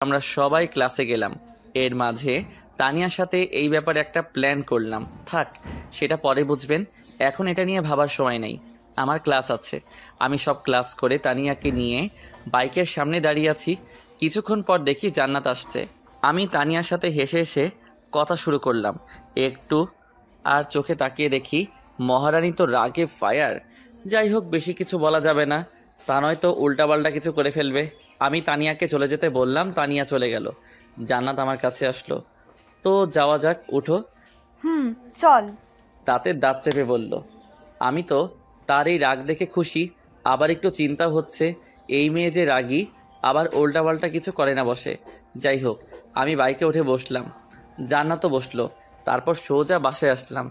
আমরা সবাই ক্লাসে গেলাম। এর মাঝে তানিয়ার সাথে এই ব্যাপারে একটা প্ল্যান করলাম। থাক, সেটা পরে বুঝবেন, এখন এটা নিয়ে ভাবার সময় নেই। আমার ক্লাস আছে। আমি সব ক্লাস করে তানিয়াকে নিয়ে বাইকের সামনে দাঁড়িয়ে আছি। কিছুক্ষণ পর দেখি জান্নাত আসছে। আমি তানিয়ার সাথে হেসে হেসে কথা শুরু করলাম। একটু আর চোখে তাকিয়ে দেখি মহারানী তো রাগে ফায়ার। যাই হোক, বেশি কিছু বলা যাবে না, তা নয়তো উল্টাপাল্টা কিছু করে ফেলবে। আমি তানিয়াকে চলে যেতে বললাম, তানিয়া চলে গেল। জান্নাত আমার কাছে আসলো। তো যাওয়া যাক, উঠো। চল। দাঁতের দাঁত চেপে বলল। আমি তো তার এই রাগ দেখে খুশি, আবার একটু চিন্তা হচ্ছে এই মেয়ে যে রাগী, আবার উল্টাপাল্টা কিছু করে না বসে। যাই হোক, আমি বাইকে উঠে বসলাম। জান্নাতও বসলো। তারপর সোজা বাসায় আসলাম।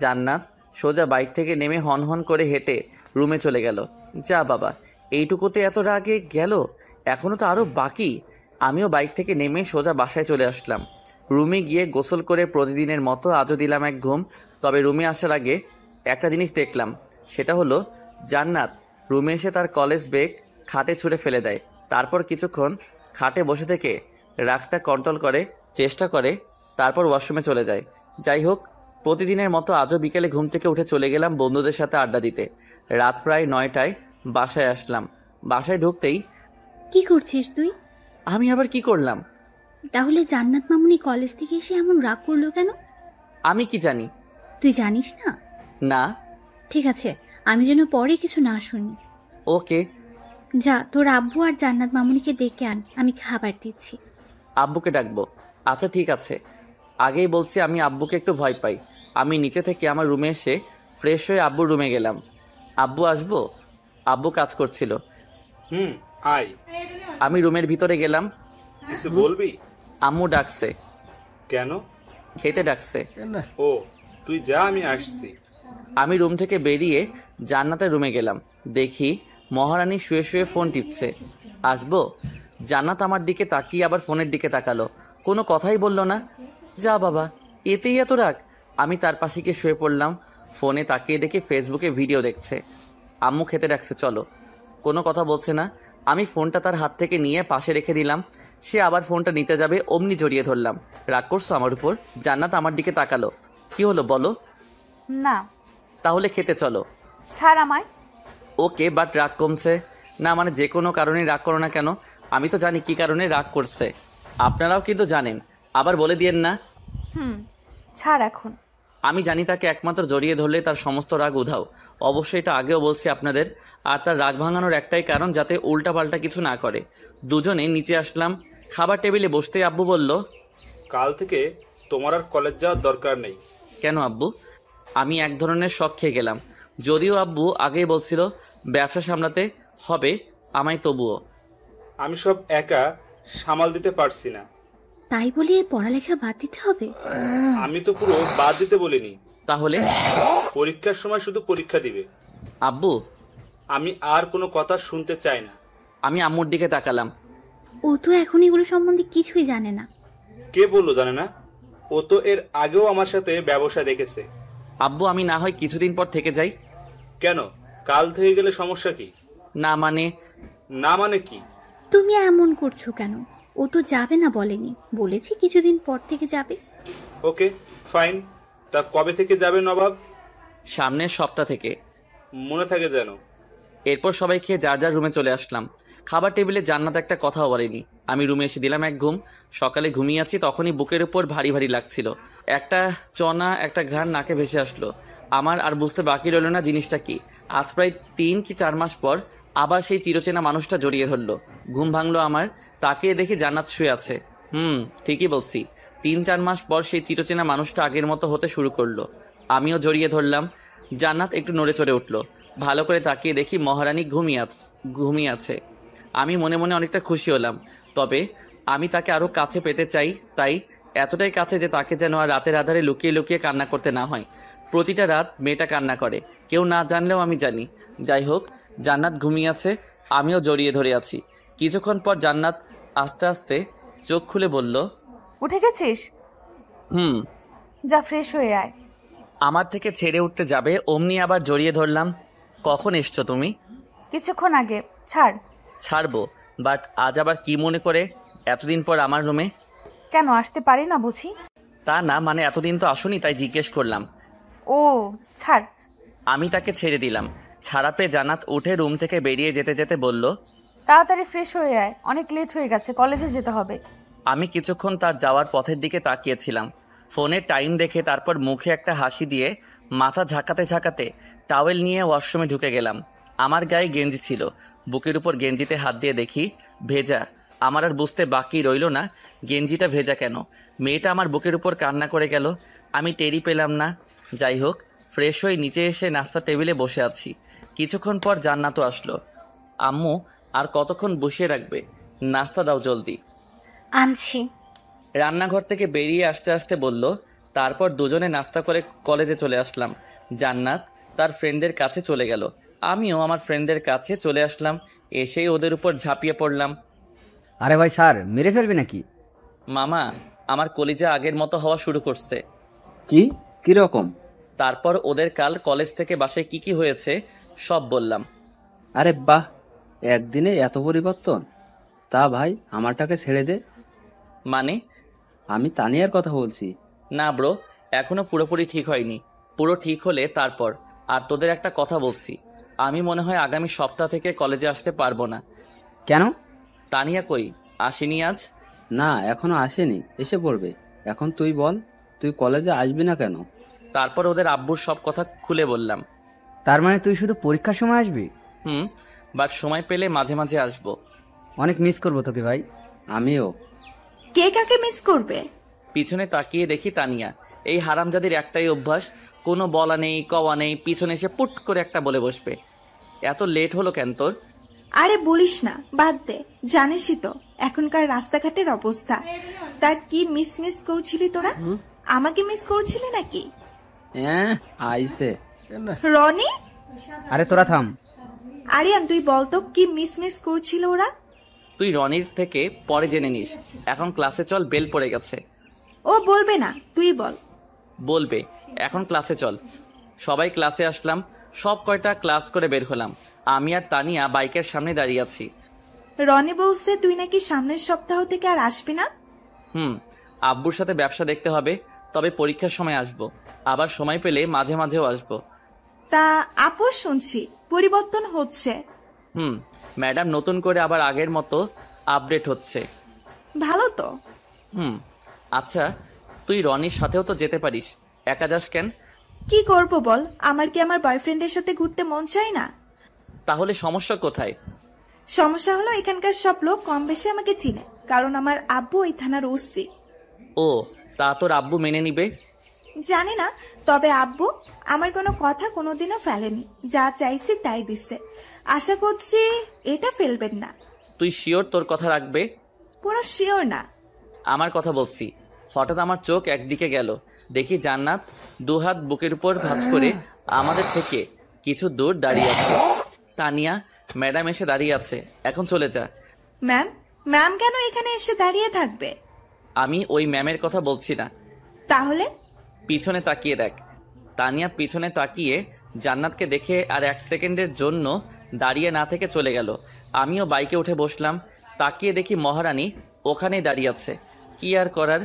জান্নাত সোজা বাইক থেকে নেমে হন হন করে হেঁটে রুমে চলে গেল। যা বাবা, এইটুকুতে এত রাগে গেল, এখনও তো আরও বাকি। আমিও বাইক থেকে নেমে সোজা বাসায় চলে আসলাম। রুমে গিয়ে গোসল করে প্রতিদিনের মতো আজও দিলাম এক ঘুম। তবে রুমে আসার আগে একটা জিনিস দেখলাম, সেটা হলো জান্নাত রুমে এসে তার কলেজ ব্যাগ খাটে ছুঁড়ে ফেলে দেয়। তারপর কিছুক্ষণ খাটে বসে থেকে রাগটা কন্ট্রোল করে চেষ্টা করে, তারপর ওয়াশরুমে চলে যায়। যাই হোক, প্রতিদিনের মতো আজও বিকেলে ঘুম থেকে উঠে চলে গেলাম বন্ধুদের সাথে আড্ডা দিতে। রাত প্রায় 9টায় বাসায় আসলাম। বাসায় ঢুকতেই, কি করছিস তুই? আমি আবার কি করলাম? তাহলে জান্নাত মামুনি কলেজ থেকে এসে এমন রাগ করলো কেন? আমি কি জানি? তুই জানিস না? না। ঠিক আছে, আমি যেন পরে কিছু না শুনি। ওকে। যা, তোর আব্বু আর জান্নাত মামুনিকে ডেকে আন, আমি খাবার দিচ্ছি। আব্বুকে ডাকবো? আচ্ছা ঠিক আছে। আগেই বলছি আমি আব্বুকে একটু ভয় পাই। আমি নিচে থেকে আমার রুমে এসে ফ্রেশ হয়ে আব্বুর রুমে গেলাম। আব্বু আসবো? আব্বু কাজ করছিল। আয়। আমি রুমের ভিতরে গেলাম। কিছু বলবি? আম্মু ডাকছে। কেন? খেতে ডাকছে। ও, তুই যা, আমি আসছি। আমি রুম থেকে বেরিয়ে জান্নাতের রুমে গেলাম। দেখি মহারানী শুয়ে শুয়ে ফোন টিপছে। আসবো? জান্নাত আমার দিকে তাকিয়ে আবার ফোনের দিকে তাকালো, কোনো কথাই বলল না। যা বাবা, এতেই এত রাগ! আমি তার পাশে গিয়ে শুয়ে পড়লাম। ফোনে তাকিয়ে দেখি ফেসবুকে ভিডিও দেখছে। আম্মু খেতে ডাকছে, চলো। কোনো কথা বলছে না। আমি ফোনটা তার হাত থেকে নিয়ে পাশে রেখে দিলাম। সে আবার ফোনটা নিতে যাবে, অমনি জড়িয়ে ধরলাম। রাগ করছো আমার উপর? জান্নাত আমার দিকে তাকালো। কি হলো বলো? না। তাহলে খেতে চলো। ছাড় আমায়। ওকে, বাট রাগ কমছে না? মানে যে কোনো কারণে রাগ করো না কেন? আমি তো জানি কি কারণে রাগ করছে, আপনারাও কিন্তু জানেন, আবার বলে দিয়েন না। ছাড় এখন। আমি জানি তাকে একমাত্র জড়িয়ে ধরলে তার সমস্ত রাগ উধাও। অবশ্যই এটা আগেও বলছি আপনাদের। আর তার রাগ ভাঙানোর একটাই কারণ, যাতে উল্টাপাল্টা কিছু না করে। দুজনে নিচে আসলাম। খাবার টেবিলে বসতেই আব্বু বলল, কাল থেকে তোমার আর কলেজ যাওয়ার দরকার নেই। কেন আব্বু? আমি এক ধরনের শক খেয়ে গেলাম। যদিও আব্বু আগেই বলছিল ব্যবসা সামলাতে হবে আমায়, তবুও আমি সব একা সামাল দিতে পারছি না। তাই বলে পড়ালেখা বাদ দিতে হবে? আমি তো পুরো বাদ দিতে বলিনি। তাহলে পরীক্ষার সময় শুধু পরীক্ষা দিবে। আব্বু, আমি আর কোনো কথা শুনতে চাই না। আমি আম্মুর দিকে তাকালাম। ও তো এখন এগুলো সম্বন্ধে কিছুই জানে না। কে বললো জানে না? ও তো এর আগেও আমার সাথে ব্যবসা দেখেছে। আব্বু, আমি না হয় কিছুদিন পর থেকে যাই? কেন? কাল থেকে গেলে সমস্যা কি? না মানে? না মানে কি? তুমি এমন করছো কেন? ও তো যাবে না বলেনি, বলেছি কিছুদিন পর থেকে যাবে। ওকে, ফাইন। তা কবে থেকে যাবে নবাব? সামনের সপ্তাহ থেকে। মনে থাকে যেন। এরপর সবাই খেয়ে যার যার রুমে চলে আসলাম। খাবার টেবিলে জান্নাত একটা কথাও বলেনি। আমি রুমে এসে দিলাম এক ঘুম। সকালে ঘুমিয়ে আছি, তখনই বুকের উপর ভারী ভারী লাগছিল। একটা চনা, একটা ঘ্রাণ নাকে ভেসে আসলো। আমার আর বুঝতে বাকি রইল না জিনিসটা কি। আজ প্রায় 3 কি 4 মাস পর আবার সেই চিরচেনা মানুষটা জড়িয়ে ধরলো। ঘুম ভাঙলো আমার। তাকিয়ে দেখি জান্নাত শুয়ে আছে। ঠিকই বলছি, 3-4 মাস পর সেই চিরচেনা মানুষটা আগের মতো হতে শুরু করলো। আমিও জড়িয়ে ধরলাম। জান্নাত একটু নড়ে চড়ে উঠলো। ভালো করে তাকিয়ে দেখি মহারানী ঘুমিয়ে আছে। আমি মনে মনে অনেকটা খুশি হলাম। তবে আমি তাকে আরও কাছে পেতে চাই, তাই এতটাই কাছে যে তাকে যেন আর রাতের আধারে লুকিয়ে লুকিয়ে কান্না করতে না হয়। প্রতিটা রাত মেয়েটা কান্না করে, কেউ না জানলেও আমি জানি। যাই হোক, জান্নাত ঘুমিয়ে আছে, আমিও জড়িয়ে ধরে আছি। কিছুক্ষণ পর জান্নাত আস্তে আস্তে চোখ খুলে বলল, উঠে গেছিস? যা ফ্রেশ হয়ে আয়। আমার থেকে ছেড়ে উঠতে যাবে, অমনি আবার জড়িয়ে ধরলাম। কখন এসছো তুমি? কিছুক্ষণ আগে। ছাড়। ছাড়বো, বাট আজ আবার কি মনে করে? এতদিন পর আমার রুমে? কেন আসতে পারি না বুঝি? তা না, মানে এতদিন তো আসোনি তাই জিজ্ঞেস করলাম। ও ছাড়। আমি তাকে ছেড়ে দিলাম। ছাড়া পেয়ে জান্নাত উঠে রুম থেকে বেরিয়ে যেতে যেতে বলল, তাড়াতাড়ি ফ্রেশ হয়ে আয়, অনেক লেট হয়ে গেছে, কলেজে যেতে হবে। আমি কিছুক্ষণ তার যাওয়ার পথের দিকে তাকিয়েছিলাম। ফোনে টাইম দেখে তারপর মুখে একটা হাসি দিয়ে মাথা ঝাঁকাতে ঝাঁকাতে টাওয়েল নিয়ে ওয়াশরুমে ঢুকে গেলাম। আমার গায়ে গেঞ্জি ছিল, বুকের উপর গেঞ্জিতে হাত দিয়ে দেখি ভেজা। আমার আর বুঝতে বাকি রইল না গেঞ্জিটা ভেজা কেন। মেয়েটা আমার বুকের উপর কান্না করে গেল, আমি টেরি পেলাম না। যাই হোক, ফ্রেশ হয়ে নিচে এসে নাস্তা টেবিলে বসে আছি। কিছুক্ষণ পর জান্নাতও আসলো। আম্মু আর কতক্ষণ বসিয়ে রাখবে? নাস্তা দাও জলদি। আনছি। রান্নাঘর থেকে বেরিয়ে আসতে আসতে বলল। তারপর দুজনে নাস্তা করে কলেজে চলে আসলাম। জান্নাত তার ফ্রেন্ডদের কাছে চলে গেল, আমিও আমার ফ্রেন্ডদের কাছে চলে আসলাম। এসেই ওদের উপর ঝাঁপিয়ে পড়লাম। আরে ভাই স্যার, মেরে ফেলবি নাকি? মামা, আমার কলিজা আগের মতো হওয়া শুরু করছে। কি রকম? তারপর ওদের কাল কলেজ থেকে বাসায় কি হয়েছে সব বললাম। আরে বাহ, একদিনে এত পরিবর্তন! তা ভাই, আমারটাকে ছেড়ে দে। মানে? আমি তানিয়ার কথা বলছি। না ব্রো, এখনো পুরোপুরি ঠিক হয়নি। পুরো ঠিক হলে তারপর। আর তোদের একটা কথা বলছি, আমি মনে হয় আগামী সপ্তাহ থেকে কলেজে আসতে পারবো না। কেন? তানিয়া কই? আসেনি আজ? না, এখনো আসেনি, এসে পড়বে। এখন তুই বল, তুই কলেজে আসবি না কেন? তারপর ওদের আব্বুর সব কথা খুলে বললাম। তার মানে তুই শুধু পরীক্ষার সময় আসবি? বাট সময় পেলে মাঝে মাঝে আসবো। অনেক মিস করবো তোকে ভাই। আমিও। কে কাকে মিস করবে? পিছনে তাকিয়ে দেখি তানিয়া। এই হারামজাদির একটাই অভ্যাস, কোনো বলা নেই কওয়া নেই, পিছনে এসে পুট করে একটা বলে বসবে। এত লেট হলো কেন তোর? আরে বলিস না, বাদ দে। জানিসই তো এখনকার রাস্তাঘাটের অবস্থা। তা কি মিস করছিলি তোরা? আমাকে মিস করছিলি নাকি? হ্যাঁ, আইসে। রনি, আরে তোরা থাম। আরিয়ান তুই বলতো কি মিস করছিল ওরা? তুই রনির থেকে পরে জেনে নিস। এখন ক্লাসে চল, বেল পড়ে গেছে। ও বলবে না, তুই বল। বলবে। এখন ক্লাসে চল। সবাই ক্লাসে আসলাম, সব কয়টা ক্লাস করে বের হলাম। আমি আর তানিয়া বাইকের সামনে দাঁড়িয়ে আছি। রনি বলছে তুই নাকি সামনের সপ্তাহ থেকে আর আসবি না। আব্বুর সাথে ব্যবসা দেখতে হবে, তবে পরীক্ষার সময় আসব। আবার সময় পেলে মাঝে মাঝেও আসব। তা আপোষ শুনছি পরিবর্তন হচ্ছে। ম্যাডাম নতুন করে আবার আগের মতো আপডেট হচ্ছে। ভালো তো। আচ্ছা, তুই রনির সাথেও তো যেতে পারিস, একা যাস কেন? কি করব বল, আমার কি আমার বয়ফ্রেন্ডের সাথে ঘুরতে মন চায় না? তাহলে সমস্যা কোথায়? সমস্যা হলো এখানকার সব লোক কম বেশি আমাকে চিনে, কারণ আমার আব্বু ওই থানার ওসি। ও, তা তোর আব্বু মেনে নিবে? জানি না, তবে আব্বু আমার কোনো কথা কোনোদিনও ফেলেনি। যা চাইছি তাই দিচ্ছে। আশা করছি এটা ফেলবেন না। তুই শিওর তোর কথা রাখবে? পুরো শিওর না। আমার কথা বলছি। হঠাৎ আমার চোখ একদিকে গেল, দেখি জান্নাত দুহাত বুকের উপর ভাঁজ করে আমাদের থেকে কিছু দূর দাঁড়িয়ে আছে। তানিয়া ম্যাডাম এসে দাঁড়িয়ে আছে, এখন চলে যা। ম্যাম কেন এখানে এসে দাঁড়িয়ে থাকবে? আমি ওই ম্যামের কথা বলছি না। তাহলে? পিছনে তাকিয়ে দেখ। তানিয়া পিছনে তাকিয়ে জান্নাতকে দেখে আর এক সেকেন্ডের জন্য দাঁড়িয়ে না থেকে চলে গেল। আমিও বাইকে উঠে বসলাম, তাকিয়ে দেখি মহারানী ওখানেই দাঁড়িয়ে আছে। কি আর করার,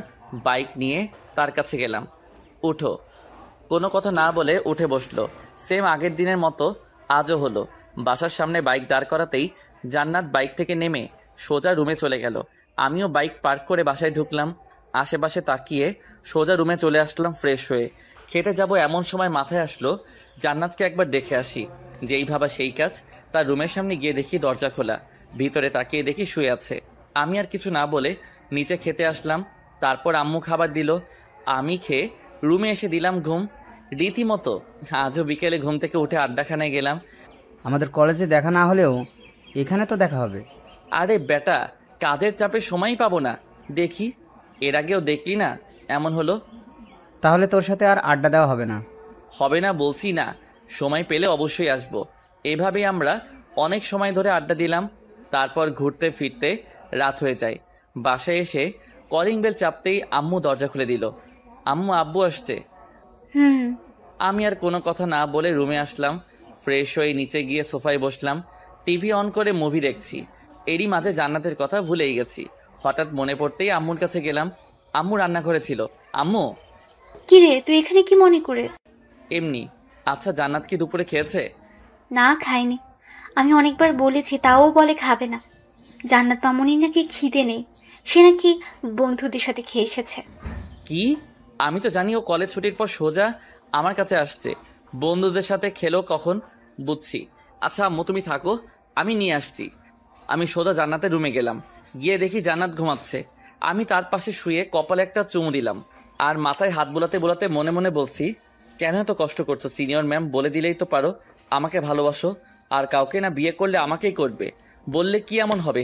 বাইক নিয়ে তার কাছে গেলাম। উঠো। কোনো কথা না বলে উঠে বসলো। সেম আগের দিনের মতো আজও হলো। বাসার সামনে বাইক দাঁড় করাতেই জান্নাত বাইক থেকে নেমে সোজা রুমে চলে গেল। আমিও বাইক পার্ক করে বাসায় ঢুকলাম। আশেপাশে তাকিয়ে সোজা রুমে চলে আসলাম ফ্রেশ হয়ে। খেতে যাব এমন সময় মাথায় আসলো জান্নাতকে একবার দেখে আসি। যেই ভাবা সেই কাজ, তার রুমের সামনে গিয়ে দেখি দরজা খোলা। ভিতরে তাকিয়ে দেখি শুয়ে আছে। আমি আর কিছু না বলে নিচে খেতে আসলাম। তারপর আম্মু খাবার দিল, আমি খেয়ে রুমে এসে দিলাম ঘুম। রীতিমতো আজও বিকেলে ঘুম থেকে উঠে আড্ডাখানায় গেলাম। আমাদের কলেজে দেখা না হলেও এখানে তো দেখা হবে। আরে বেটা, কাজের চাপে সময়ই পাবো না। দেখি, এর আগেও দেখলি না এমন হলো। তাহলে তোর সাথে আর আড্ডা দেওয়া হবে না। হবে না বলছি না, সময় পেলে অবশ্যই আসবো। এভাবেই আমরা অনেক সময় ধরে আড্ডা দিলাম। তারপর ঘুরতে ফিরতে রাত হয়ে যায়। বাসায় এসে কলিং বেল চাপতেই আম্মু দরজা খুলে দিল। আম্মু, আব্বু আসছে। আমি আর কোনো কথা না বলে রুমে আসলাম। ফ্রেশ হয়ে নিচে গিয়ে সোফায় বসলাম। টিভি অন করে মুভি দেখছি। এরই মাঝে জান্নাতের কথা ভুলেই গেছি। হঠাৎ মনে পড়তেই আম্মুর কাছে গেলাম। আম্মু রান্নাঘরে ছিল। আম্মু। কি রে, তুই এখানে কি মনে করে? এমনি। আচ্ছা, জান্নাত কি দুপুরে খেয়েছে? না, খাইনি। আমি অনেকবার বলেছি, তাও বলে খাবে না। জান্নাত মামুনি নাকি খিদে নেই, সে নাকি বন্ধুদের সাথে খেয়ে এসেছে। কি? আমি তো জানি ও কলেজ ছুটির পর সোজা আমার কাছে আসছে। বন্ধুদের সাথে খেলো কখন? বুঝছি। আচ্ছা আম্মু, তুমি থাকো, আমি নিয়ে আসছি। আমি সোজা জান্নাতের রুমে গেলাম। গিয়ে দেখি জান্নাত ঘুমাচ্ছে। আমি তার পাশে শুয়ে কপালে একটা চুমু দিলাম আর মাথায় হাত বোলাতে বোলাতে মনে মনে বলছি, কেন এত কষ্ট করছো সিনিয়র ম্যাম? বলে দিলেই তো পারো আমাকে ভালোবাসো, আর কাউকে না বিয়ে করলে আমাকেই করবে। বললে কি এমন হবে?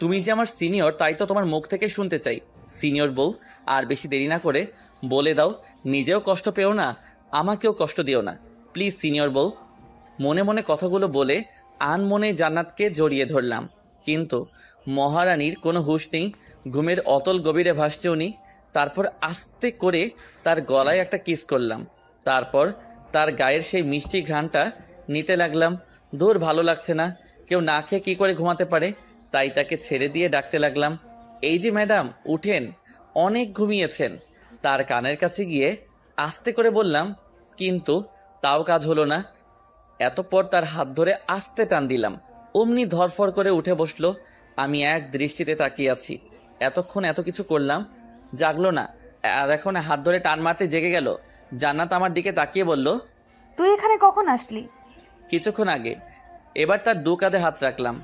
তুমি যে আমার সিনিয়র তাই তো তোমার মুখ থেকে শুনতে চাই সিনিয়র বউ। আর বেশি দেরি না করে বলে দাও, নিজেও কষ্ট পেও না, আমাকেও কষ্ট দিও না প্লিজ সিনিয়র বউ। মনে মনে কথাগুলো বলে আনমনে জান্নাতকে জড়িয়ে ধরলাম। কিন্তু মহারানীর কোনো হুঁশ নেই, ঘুমের অতল গভীরে ভাসছে উনি। তারপর আস্তে করে তার গলায় একটা কিস করলাম। তারপর তার গায়ের সেই মিষ্টি ঘ্রাণটা নিতে লাগলাম। দূর, ভালো লাগছে না। কেউ না খেয়ে কী করে ঘুমাতে পারে? তাই তাকে ছেড়ে দিয়ে ডাকতে লাগলাম, এই যে ম্যাডাম, উঠেন, অনেক ঘুমিয়েছেন। তার কানের কাছে গিয়ে আস্তে করে বললাম, কিন্তু তাও কাজ হলো না। এতপর তার হাত ধরে আস্তে টান দিলাম। অমনি ধরফর করে উঠে বসলো। আমি এক দৃষ্টিতে তাকিয়ে আছি। এতক্ষণ এত কিছু করলাম, জাগলো না, আর এখন হাত ধরে টান মারতে জেগে গেল। জান্নাত আমার দিকে তাকিয়ে বলল, তুই এখানে কখন আসলি? কিছুক্ষণ আগে। এবার তার দু কাঁধে হাত রাখলাম।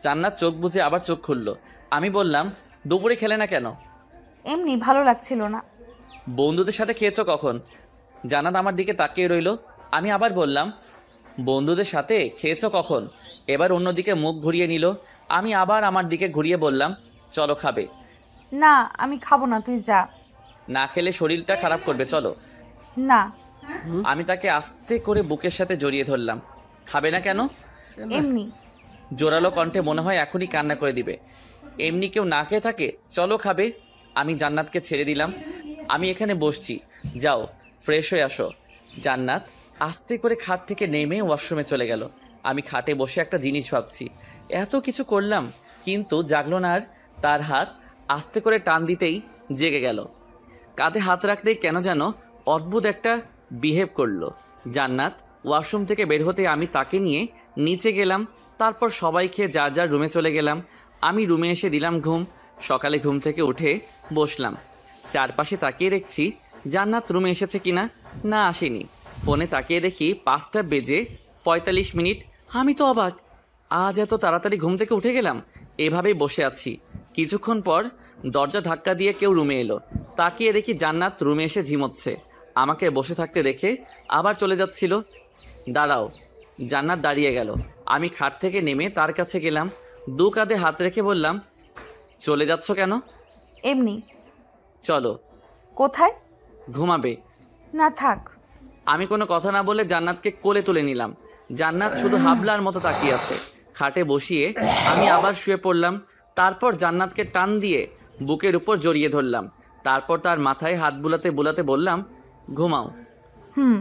জান্নাত চোখ বুজে আবার চোখ খুলল। আমি বললাম, দুপুরে খেলে না কেন? এমনি, ভালো লাগছিল না। বন্ধুদের সাথে খেয়েছো কখন? জান্নাত আমার দিকে তাকিয়ে রইল। আমি আবার বললাম, বন্ধুদের সাথে খেয়েছো কখন? এবার অন্যদিকে মুখ ঘুরিয়ে নিল। আমি আবার আমার দিকে ঘুরিয়ে বললাম, চলো খাবে। না, আমি খাবো না, তুই যা। না খেলে শরীরটা খারাপ করবে, চলো। না। আমি তাকে আস্তে করে বুকের সাথে জড়িয়ে ধরলাম। খাবে না কেন? এমনি। জোরালো কণ্ঠে মনে হয় এখনই কান্না করে দিবে। এমনি কেউ না খেয়ে থাকে? চলো খাবে। আমি জান্নাতকে ছেড়ে দিলাম। আমি এখানে বসছি, যাও ফ্রেশ হয়ে আসো। জান্নাত আস্তে করে খাট থেকে নেমে ওয়াশরুমে চলে গেল। আমি খাটে বসে একটা জিনিস ভাবছি, এত কিছু করলাম কিন্তু জাগলো না। আর তার হাত আস্তে করে টান দিতেই জেগে গেল। কাঁধে হাত রাখতেই কেন যেন অদ্ভুত একটা বিহেভ করলো। জান্নাত ওয়াশরুম থেকে বের হতে আমি তাকে নিয়ে নিচে গেলাম। তারপর সবাই খেয়ে যার যার রুমে চলে গেলাম। আমি রুমে এসে দিলাম ঘুম। সকালে ঘুম থেকে উঠে বসলাম, চারপাশে তাকিয়ে দেখছি জান্নাত রুমে এসেছে কিনা। না, আসেনি। ফোনে তাকিয়ে দেখি 5:45। আমি তো অবাক, আজ এত তাড়াতাড়ি ঘুম থেকে উঠে গেলাম। এভাবেই বসে আছি। কিছুক্ষণ পর দরজা ধাক্কা দিয়ে কেউ রুমে এলো। তাকিয়ে দেখি জান্নাত রুমে এসে ঝিমোচ্ছে। আমাকে বসে থাকতে দেখে আবার চলে যাচ্ছিল। দাঁড়াও। জান্নাত দাঁড়িয়ে গেল। আমি খাট থেকে নেমে তার কাছে গেলাম, দু কাঁধে হাত রেখে বললাম, চলে যাচ্ছ কেন? এমনি। চলো। কোথায়? ঘুমাবে। না, থাক। আমি কোনো কথা না বলে জান্নাতকে কোলে তুলে নিলাম। জান্নাত শুধু হাবলার মতো তাকিয়ে আছে। খাটে বসিয়ে আমি আবার শুয়ে পড়লাম। তারপর জান্নাতকে টান দিয়ে বুকের উপর জড়িয়ে ধরলাম। তারপর তার মাথায় হাত বুলাতে বুলাতে বললাম, ঘুমাও। হুম।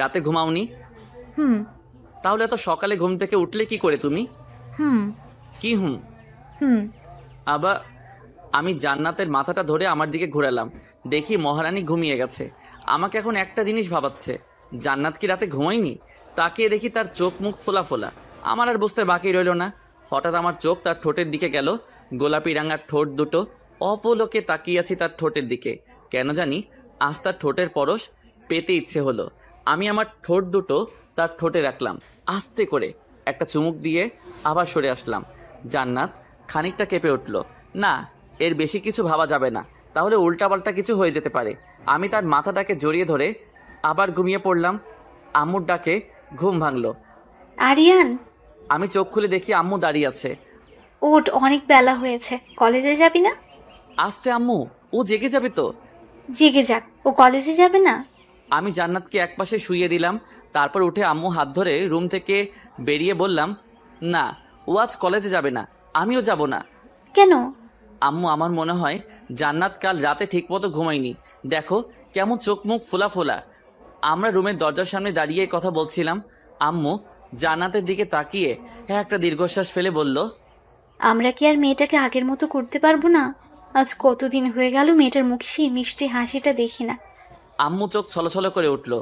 রাতে ঘুমাওনি? হুম। তাহলে এত সকালে ঘুম থেকে উঠলে কি করে তুমি? হুম। কি হুম? হুম। আবার আমি জান্নাতের মাথাটা ধরে আমার দিকে ঘোরালাম। দেখি মহারানী ঘুমিয়ে গেছে। আমাকে এখন একটা জিনিস ভাবাচ্ছে, জান্নাত কি রাতে ঘুমায়নি? তাকিয়ে দেখি তার চোখ মুখ ফোলা ফোলা। আমার আর বুঝতে বাকি রইল না। হঠাৎ আমার চোখ তার ঠোঁটের দিকে গেল। গোলাপি রাঙার ঠোঁট দুটো, অপলকে তাকিয়ে আছি তার ঠোঁটের দিকে। কেন জানি আজ তার ঠোঁটের পরশ পেতে ইচ্ছে হলো। আমি আমার ঠোঁট দুটো তার ঠোঁটে রাখলাম। আস্তে করে একটা চুমুক দিয়ে আবার সরে আসলাম। জান্নাত খানিকটা কেঁপে উঠল। না, এর বেশি কিছু ভাবা যাবে না, তাহলে উল্টাপাল্টা কিছু হয়ে যেতে পারে। আমি তার মাথাটাকে জড়িয়ে ধরে আবার ঘুমিয়ে পড়লাম। আম্মুর ডাকে ঘুম ভাঙল। আরিয়ান, আমি চোখ খুলে দেখি আম্মু দাঁড়িয়ে আছে। ওঠ, অনেক বেলা হয়েছে, কলেজে যাবি না? আস্তে আম্মু, ও জেগে যাবে তো। জেগে যাক, ও কলেজে যাবে না? আমি জান্নাতকে একপাশে শুইয়ে দিলাম। তারপর উঠে আম্মু হাত ধরে রুম থেকে বেরিয়ে বললাম, না, ও আজ কলেজে যাবে না, আমিও যাব না। কেন? আম্মু, আমার মনে হয় জান্নাত কাল রাতে ঠিকমতো ঘুমায়নি। দেখো কেমন চোখ মুখ ফোলা ফোলা। আমরা রুমের দরজার সামনে দাঁড়িয়ে কথা বলছিলাম। আম্মু জান্নাতের দিকে তাকিয়ে একটা দীর্ঘশ্বাস ফেলে বলল, আমরা কি আর মেয়েটাকে আগের মতো করতে পারবো না? আজ কতদিন হয়ে গেল মেয়েটার মুখে সেই মিষ্টি হাসিটা দেখি না। আম্মু চোখ ছলছল করে উঠল।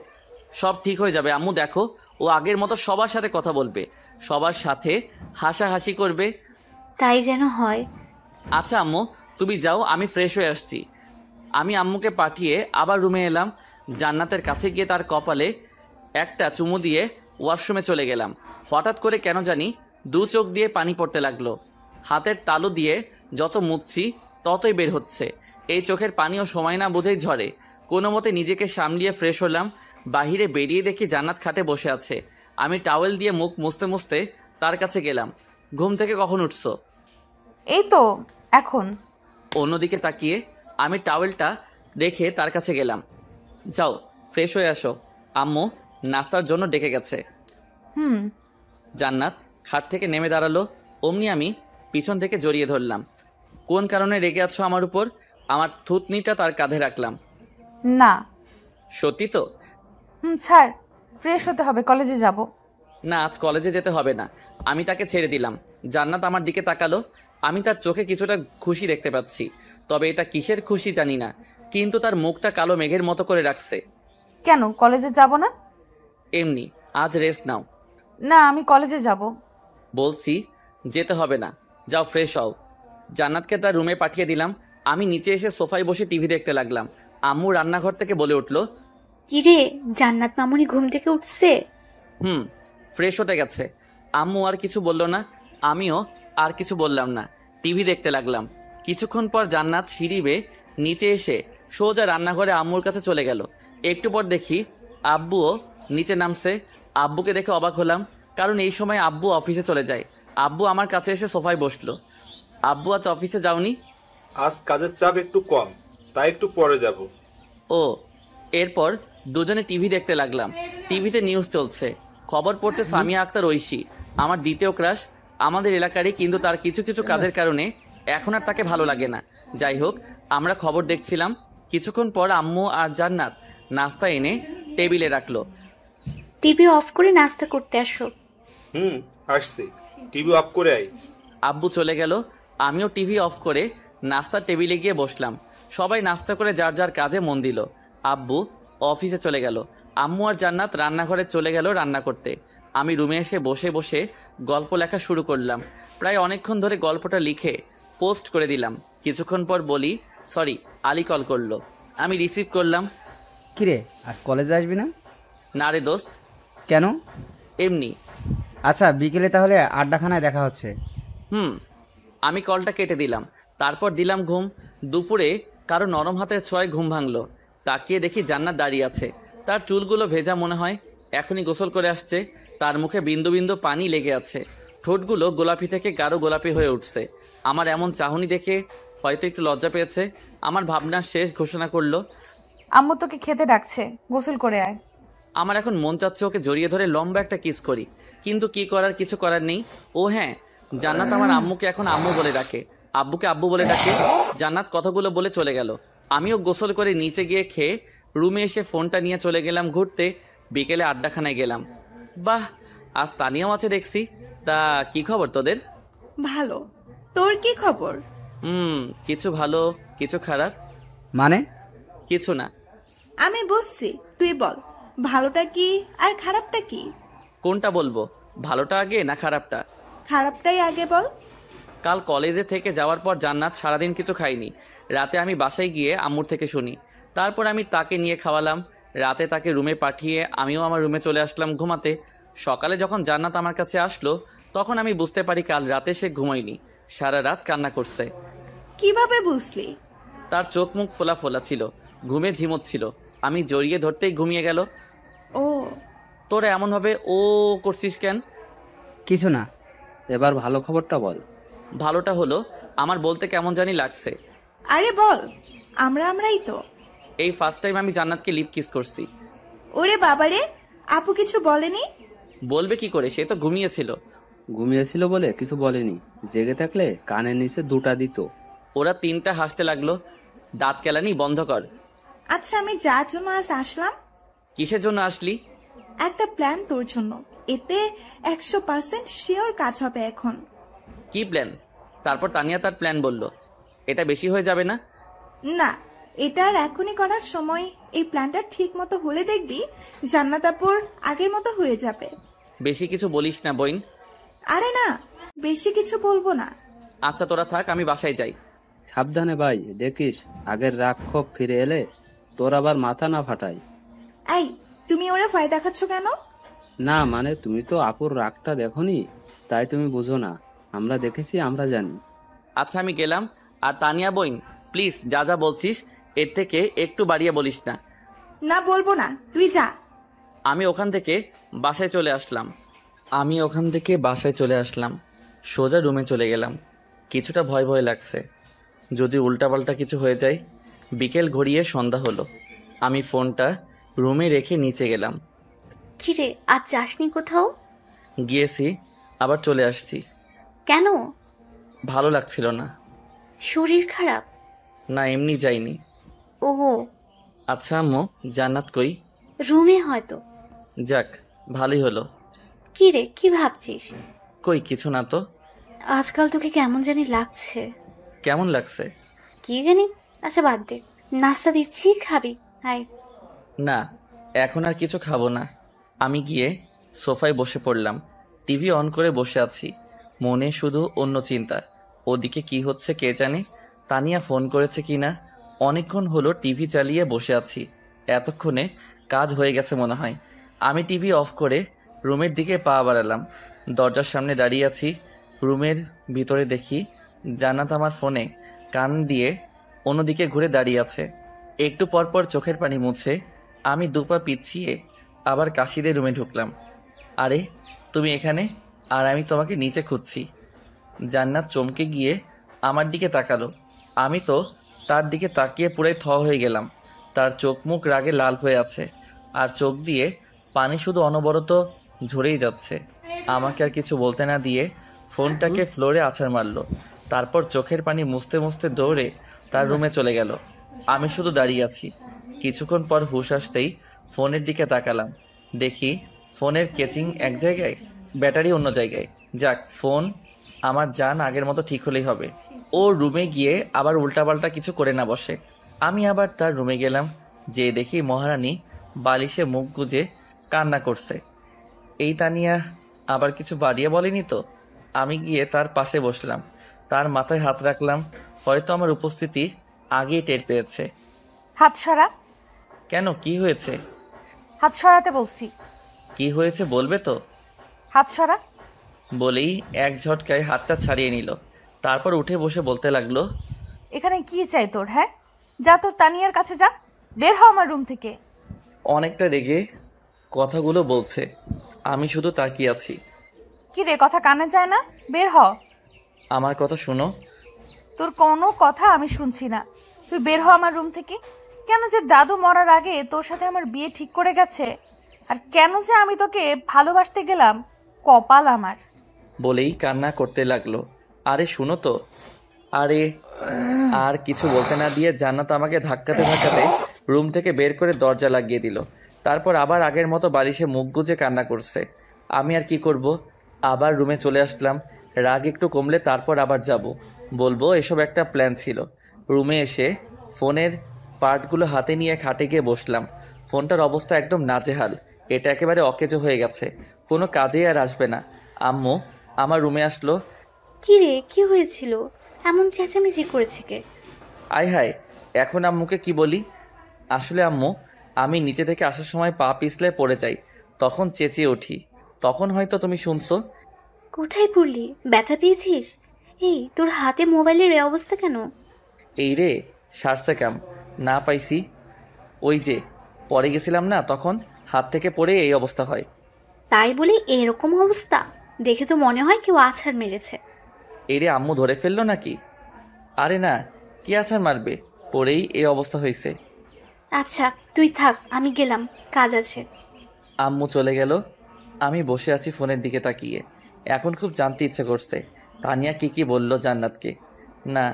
সব ঠিক হয়ে যাবে আম্মু, দেখো ও আগের মতো সবার সাথে কথা বলবে, সবার সাথে হাসাহাসি করবে। তাই যেন হয়। আচ্ছা আম্মু, তুমি যাও, আমি ফ্রেশ হয়ে আসছি। আমি আম্মুকে পাঠিয়ে আবার রুমে এলাম। জান্নাতের কাছে গিয়ে তার কপালে একটা চুমু দিয়ে ওয়াশরুমে চলে গেলাম। হঠাৎ করে কেন জানি দু চোখ দিয়ে পানি পড়তে লাগলো। হাতের তালু দিয়ে যত মুছছি ততই বের হচ্ছে। এই চোখের পানিও সময় না বুঝেই ঝরে। কোনো মতে নিজেকে সামলিয়ে ফ্রেশ হলাম। বাহিরে বেরিয়ে দেখি জান্নাত খাটে বসে আছে। আমি টাওয়েল দিয়ে মুখ মুছতে মুছতে তার কাছে গেলাম। ঘুম থেকে কখন উঠছো? এই তো এখন। অন্যদিকে তাকিয়ে আমি টাওয়েলটা রেখে তার কাছে গেলাম। যাও ফ্রেশ হয়ে আসো, আম্মু নাস্তার জন্য ডেকে গেছে। জান্নাত খাট থেকে নেমে দাঁড়ালো। অমনি আমি পিছন থেকে জড়িয়ে ধরলাম। কোন কারণে রেগে আছো আমার উপর? আমার থুতনিটা তার কাঁধে রাখলাম। না। সত্যি তো? ছাড়, ফ্রেশ হতে হবে, কলেজে যাব। না, আজ কলেজে যেতে হবে না। আমি তাকে ছেড়ে দিলাম। জান্নাত আমার দিকে তাকালো। আমি তার চোখে কিছুটা খুশি দেখতে পাচ্ছি, তবে এটা কিসের খুশি জানি না। কিন্তু তার মুখটা কালো মেঘের মতো করে রাখছে। কেন কলেজে যাব না? এমনি, আজ রেস্ট নাও। না, আমি কলেজে যাব। বলছি যেতে হবে না, যাও ফ্রেশ হও। জান্নাতকে তার রুমে পাঠিয়ে দিলাম। আমি নিচে এসে সোফায় বসে টিভি দেখতে লাগলাম। আম্মু রান্নাঘর থেকে বলে উঠল, কিরে, জান্নাত মামুনি ঘুম থেকে উঠছে? ফ্রেশ হতে গেছে। আম্মু আর কিছু বলল না, আমিও আর কিছু বললাম না। টিভি দেখতে লাগলাম। কিছুক্ষণ পর জান্নাত সিঁড়ি বেয়ে নিচে এসে সোজা রান্নাঘরে আম্মুর কাছে চলে গেল। একটু পর দেখি আব্বুও নিচে নামছে। আব্বুকে দেখে অবাক হলাম, কারণ এই সময় আব্বু অফিসে চলে যায়। আব্বু আমার কাছে এসে সোফায় বসলো। আব্বু আজ অফিসে যাওনি? আজ কাজের চাপ একটু কম, তাই একটু পরে যাব। ও। এরপর দুজনে টিভি দেখতে লাগলাম। টিভিতে নিউজ চলছে। খবর পড়ছে সামিয়া আক্তার ঐশী, আমার দ্বিতীয় ক্রাশ, আমাদের এলাকারই, কিন্তু তার কিছু কিছু কাজের কারণে এখন আর তাকে ভালো লাগে না। যাই হোক, আমরা খবর দেখছিলাম। কিছুক্ষণ পর আম্মু আর জান্নাত নাস্তা এনে টেবিলে রাখলো। টিভি অফ করে নাস্তা করতে আসো। আসছি, টিভি অফ করে আই। আব্বু চলে গেল। আমিও টিভি অফ করে নাস্তার টেবিলে গিয়ে বসলাম। সবাই নাস্তা করে যার যার কাজে মন দিল। আব্বু অফিসে চলে গেল। আম্মু আর জান্নাত রান্নাঘরে চলে গেল রান্না করতে। আমি রুমে এসে বসে বসে গল্প লেখা শুরু করলাম। প্রায় অনেকক্ষণ ধরে গল্পটা লিখে পোস্ট করে দিলাম। কিছুক্ষণ পর বলি, সরি, আলী কল করলো। আমি রিসিভ করলাম। কিরে, আজ কলেজে আসবি না? না রে দোস্ত। কেন? এমনি। আচ্ছা, বিকেলে তাহলে আড্ডাখানায় দেখা হচ্ছে। আমি কলটা কেটে দিলাম। তারপর দিলাম ঘুম। দুপুরে কারো নরম হাতের ছোঁয়ায় ঘুম ভাঙলো। তাকিয়ে দেখি জান্নাত দাঁড়িয়ে আছে। তার চুলগুলো ভেজা মনে হয়, এখনই গোসল করে আসছে। তার মুখে বিন্দু বিন্দু পানি লেগে আছে। ঠোঁটগুলো গোলাপি থেকে গাঢ় গোলাপি হয়ে উঠছে। আমার এমন চাহনি দেখে হয়তো একটু লজ্জা পেয়েছে। আমার ভাবনার শেষ ঘোষণা করলো, আম্মু তোকে খেতে ডাকছে, গোসল করে আয়। আমার এখন মন চাচ্ছে ওকে জড়িয়ে ধরে লম্বা একটা কিস করি, কিন্তু কি করার, কিছু করার নেই। ও হ্যাঁ, জান্নাত আমার আম্মুকে এখন আম্মু বলে ডাকে, আব্বুকে আব্বু বলে ডাকে। জান্নাত কথাগুলো বলে চলে গেল। আমিও গোসল করে নিচে গিয়ে খেয়ে রুমে এসে ফোনটা নিয়ে চলে গেলাম ঘুরতে। বিকেলে আড্ডাখানায় গেলাম। বাহ, আজ তানিয়াও আছে দেখছি। তা কি খবর তোদের? ভালো। তোর কি খবর? কিছু ভালো, কিছু খারাপ। মানে? কিছু না। আমি বুঝছি, তুই বল, ভালোটা কি আর খারাপটা কি? কোনটা বলবো, ভালোটা আগে না খারাপটা? খারাপটাই আগে বল। কাল কলেজে থেকে যাওয়ার পর জান্নাত সারাদিন কিছু খাইনি। রাতে আমি বাসায় গিয়ে আম্মুর থেকে শুনি। তারপর আমি তাকে নিয়ে খাওয়ালাম। রাতে তাকে রুমে পাঠিয়ে আমিও আমার রুমে চলে আসলাম ঘুমাতে। সকালে যখন জান্নাত আমার কাছে আসলো, তখন আমি বুঝতে পারি কাল রাতে সে ঘুমোয়নি, সারা রাত কান্না করছে। কিভাবে বুঝলি? তার চোখ মুখ ফোলা ফোলা ছিল, ঘুমে ঝিমোচ্ছিল। আমি জড়িয়ে ধরতেই ঘুমিয়ে গেল। ও, তোরা এমনভাবে ও করছিস কেন? কিছু না। এবার ভালো খবরটা বল। ভালোটা হলো, আমার বলতে কেমন জানি লাগছে। আরে বল, আমরাই তো। এই ফার্স্ট টাইম আমি জান্নাতকে লিপ কিস করছি। ওরে বাবারে, আপু কিছু বলেনি? বলবে কি করে, সে তো ঘুমিয়েছিল। ঘুমিয়েছিল বলে কিছু বলেনি, জেগে থাকলে কানের নিচে দুটা দিত। ওরা তিনটা হাসতে লাগলো। দাঁত কেলানি বন্ধ কর। আচ্ছা, আমি যার জন্য আজ আসলাম। কিসের জন্য আসলি? একটা প্ল্যান তোর জন্য, এতে 100% শিওর কাজ হবে এখন। কি প্ল্যান? তারপর তানিয়া তার প্ল্যান বলল। এটা বেশি হয়ে যাবে না? না, এটা আর এখনই করার সময়। এই প্ল্যানটা ঠিক মতো হলে দেখবি জান্নাত আপুর আগের মতো হয়ে যাবে। বেশি কিছু বলিস না বইন। আরে না, বেশি কিছু বলবো না। আচ্ছা তোরা থাক, আমি বাসায় যাই। সাবধানে ভাই, দেখিস আগের রাগ ক্ষোভ ফিরে এলে তোর আবার মাথা না ফাটাই। এই, তুমি ওরা ভয় দেখাচ্ছ কেন? না মানে তুমি তো আপুর রাগটা দেখোনি, তাই তুমি বুঝো না। আমরা দেখেছি, আমরা জানি। আচ্ছা আমি গেলাম। আর তানিয়া বইন, প্লিজ যা যা বলছিস এর থেকে একটু বাড়িয়ে বলিস না। না, বলবো না, তুই যা। আমি ওখান থেকে বাসায় চলে আসলাম। সোজা রুমে চলে গেলাম। কিছুটা ভয় ভয় লাগছে, যদি উল্টাপাল্টা কিছু হয়ে যায়। বিকেল ঘড়িয়ে সন্ধ্যা হলো। আমি ফোনটা রুমে রেখে নিচে গেলাম। কিরে, আজ যাসনি কোথাও? গিয়েছি, আবার চলে আসছি। কেন? ভালো লাগছিল না। শরীর খারাপ? না, এমনি যাইনি। ওহো। আচ্ছা আম্মু, জান্নাত কই? রুমে হয়তো। যাক, ভালোই হলো। কিরে, কি ভাবছিস? কই কিছু না তো। আজকাল তোকে কেমন জানি লাগছে। কেমন লাগছে? কি জানি। আচ্ছা বাদ দে, নাস্তা দিচ্ছি, খাবি? আয়। না, এখন আর কিছু খাবো না। আমি গিয়ে সোফায় বসে পড়লাম। টিভি অন করে বসে আছি, মনে শুধু অন্য চিন্তা। ওদিকে কি হচ্ছে কে জানে। তানিয়া ফোন করেছে কিনা। অনেকক্ষণ হলো টিভি চালিয়ে বসে আছি, এতক্ষণে কাজ হয়ে গেছে মনে হয়। আমি টিভি অফ করে রুমের দিকে পা বাড়ালাম। দরজার সামনে দাঁড়িয়ে আছি। রুমের ভিতরে দেখি জান্নাত আমার ফোনে কান দিয়ে অন্যদিকে ঘুরে দাঁড়িয়ে আছে। একটু পরপর চোখের পানি মুছে আমি দুপা পিছিয়ে আবার কাশিদের রুমে ঢুকলাম। আরে তুমি এখানে, আর আমি তোমাকে নিচে খুঁজছি। জান্নাত চমকে গিয়ে আমার দিকে তাকালো। আমি তো তার দিকে তাকিয়ে পুরাই থ হয়ে গেলাম। তার চোখ মুখ রাগে লাল হয়ে আছে, আর চোখ দিয়ে পানি শুধু অনবরত ঝরেই যাচ্ছে। আমাকে আর কিছু বলতে না দিয়ে ফোনটাকে ফ্লোরে আছাড় মারলো। তারপর চোখের পানি মুছতে মুছতে দৌড়ে তার রুমে চলে গেল। আমি শুধু দাঁড়িয়ে আছি। কিছুক্ষণ পর হুঁশ আসতেই ফোনের দিকে তাকালাম। দেখি ফোনের কেচিং এক জায়গায়, ব্যাটারি অন্য জায়গায়। যাক, ফোন আমার জান আগের মতো ঠিক হলেই হবে। ও রুমে গিয়ে আবার উল্টাপাল্টা কিছু করে না বসে। আমি আবার তার রুমে গেলাম, যে দেখি মহারানী বালিশে মুখ গুজে কান্না করছে। এই তানিয়া আবার কিছু বাড়িয়ে বলেনি তো? আমি গিয়ে তার পাশে বসলাম, তার মাথায় হাত রাখলাম। হয়তো আমার উপস্থিতি আগেই টের পেয়েছে। হাত সরা। কেন, কি হয়েছে? হাত সরাতে বলছি। কি হয়েছে বলবে তো? হাত সরা। বলেই এক ঝটকায় হাতটা ছাড়িয়ে নিল। তারপর উঠে বসে বলতে লাগলো, এখানে কি চাই তোর? হ্যাঁ, যা তোর তানিয়ার কাছে যা, বের হ আমার রুম থেকে। অনেকটা রেগে কথাগুলো বলছে। আমি শুধু তাকিয়ে আছি। কি রে, কথা কানে যায় না? বের হ। আমার কথা শোনো। তোর কোনো কথা আমি শুনছি না, তুই বের হ আমার রুম থেকে। কেন যে দাদু মরার আগে তোর সাথে আমার বিয়ে ঠিক করে গেছে, আর কেন যে আমি তোকে ভালোবাসতে গেলাম, কপাল আমার। বলেই কান্না করতে লাগলো। আরে শুনো তো। আরে আর কিছু বলতে না দিয়ে জান্নাত আমাকে ধাক্কাতে ধাক্কাতে রুম থেকে বের করে দরজা লাগিয়ে দিল। তারপর আবার আগের মতো বালিশে মুখ গুজে কান্না করছে। আমি আর কি করব, আবার রুমে চলে আসলাম। রাগ একটু কমলে তারপর আবার যাব, বলবো এসব একটা প্ল্যান ছিল। রুমে এসে ফোনের পার্টগুলো হাতে নিয়ে খাটে গিয়ে বসলাম। ফোনটার অবস্থা একদম নাজেহাল, এটা একেবারে অকেজো হয়ে গেছে, কোনো কাজেই আর আসবে না। আম্মু আমার রুমে আসলো। কি রে, কি হয়েছিল? এমন চেঁচামেচি করেছে কে? আয় হায়, এখন আম্মুকে কি বলি? আসলে আম্মু, আমি নিচে থেকে আসার সময় পা পিছলে পড়ে যাই, তখন চেঁচিয়ে উঠি। তখন হয়তো তুমি শুনছো। কোথায় পড়লি? ব্যথা পেয়েছিস? এই, তোর হাতে মোবাইলের এই অবস্থা কেন? এই রে, সারছে কাম না পাইছি। ওই যে পরে গেছিলাম না, তখন হাত থেকে পড়ে এই অবস্থা হয়। তাই বলে এরকম অবস্থা? দেখে তো মনে হয় কেউ আছাড় মেরেছে। এই রে, আম্মু ধরে ফেললো নাকি? আরে না, কি আছাড় মারবে, পরেই এই অবস্থা হয়েছে। আচ্ছা তুই থাক, আমি গেলাম, কাজ আছে। আম্মু চলে গেল। আমি বসে আছি ফোনের দিকে তাকিয়ে। এখন খুব জানতে ইচ্ছে করছে তানিয়া কি বলল জান্নাতকে। না,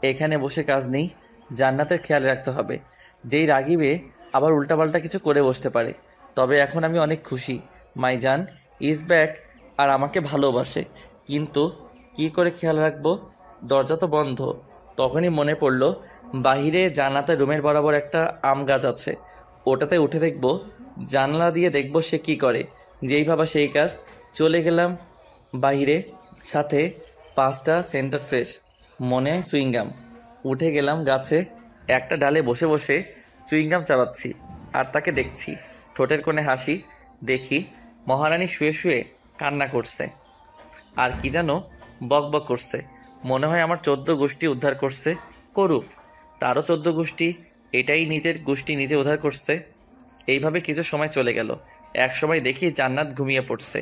এখানে বসে কাজ নেই, জান্নাতের খেয়াল রাখতে হবে। যেই রাগিবে আবার উল্টাপাল্টা কিছু করে বসতে পারে। তবে এখন আমি অনেক খুশি, মাইজান ইজ ব্যাক আর আমাকে ভালোবাসে। কিন্তু কি করে খেয়াল রাখবো দরজা তো বন্ধ। তখনই মনে পড়ল বাহিরে জানালাতে রুমের বরাবর একটা আম গাছ আছে, ওটাতে উঠে দেখব, জানলা দিয়ে দেখব সে কি করে। যেই ভাবা সেই কাজ। চলে গেলাম বাহিরে, সাথে 5টা সেন্টার ফ্রেশ, মনে হয় চুইংগাম। উঠে গেলাম গাছে, একটা ডালে বসে বসে চুইংগাম চাবাচ্ছি আর তাকে দেখছি। ঠোঁটের কোণে হাসি। দেখি মহারানী শুয়ে শুয়ে কান্না করছে আর কি যেন বক বক করছে। মনে হয় আমার 14 গোষ্ঠী উদ্ধার করছে। করুক, তারও 14 গোষ্ঠী, এটাই নিজের গোষ্ঠী নিজে উদ্ধার করছে। এইভাবে কিছু সময় চলে গেল। এক সময় দেখি জান্নাত ঘুমিয়ে পড়ছে।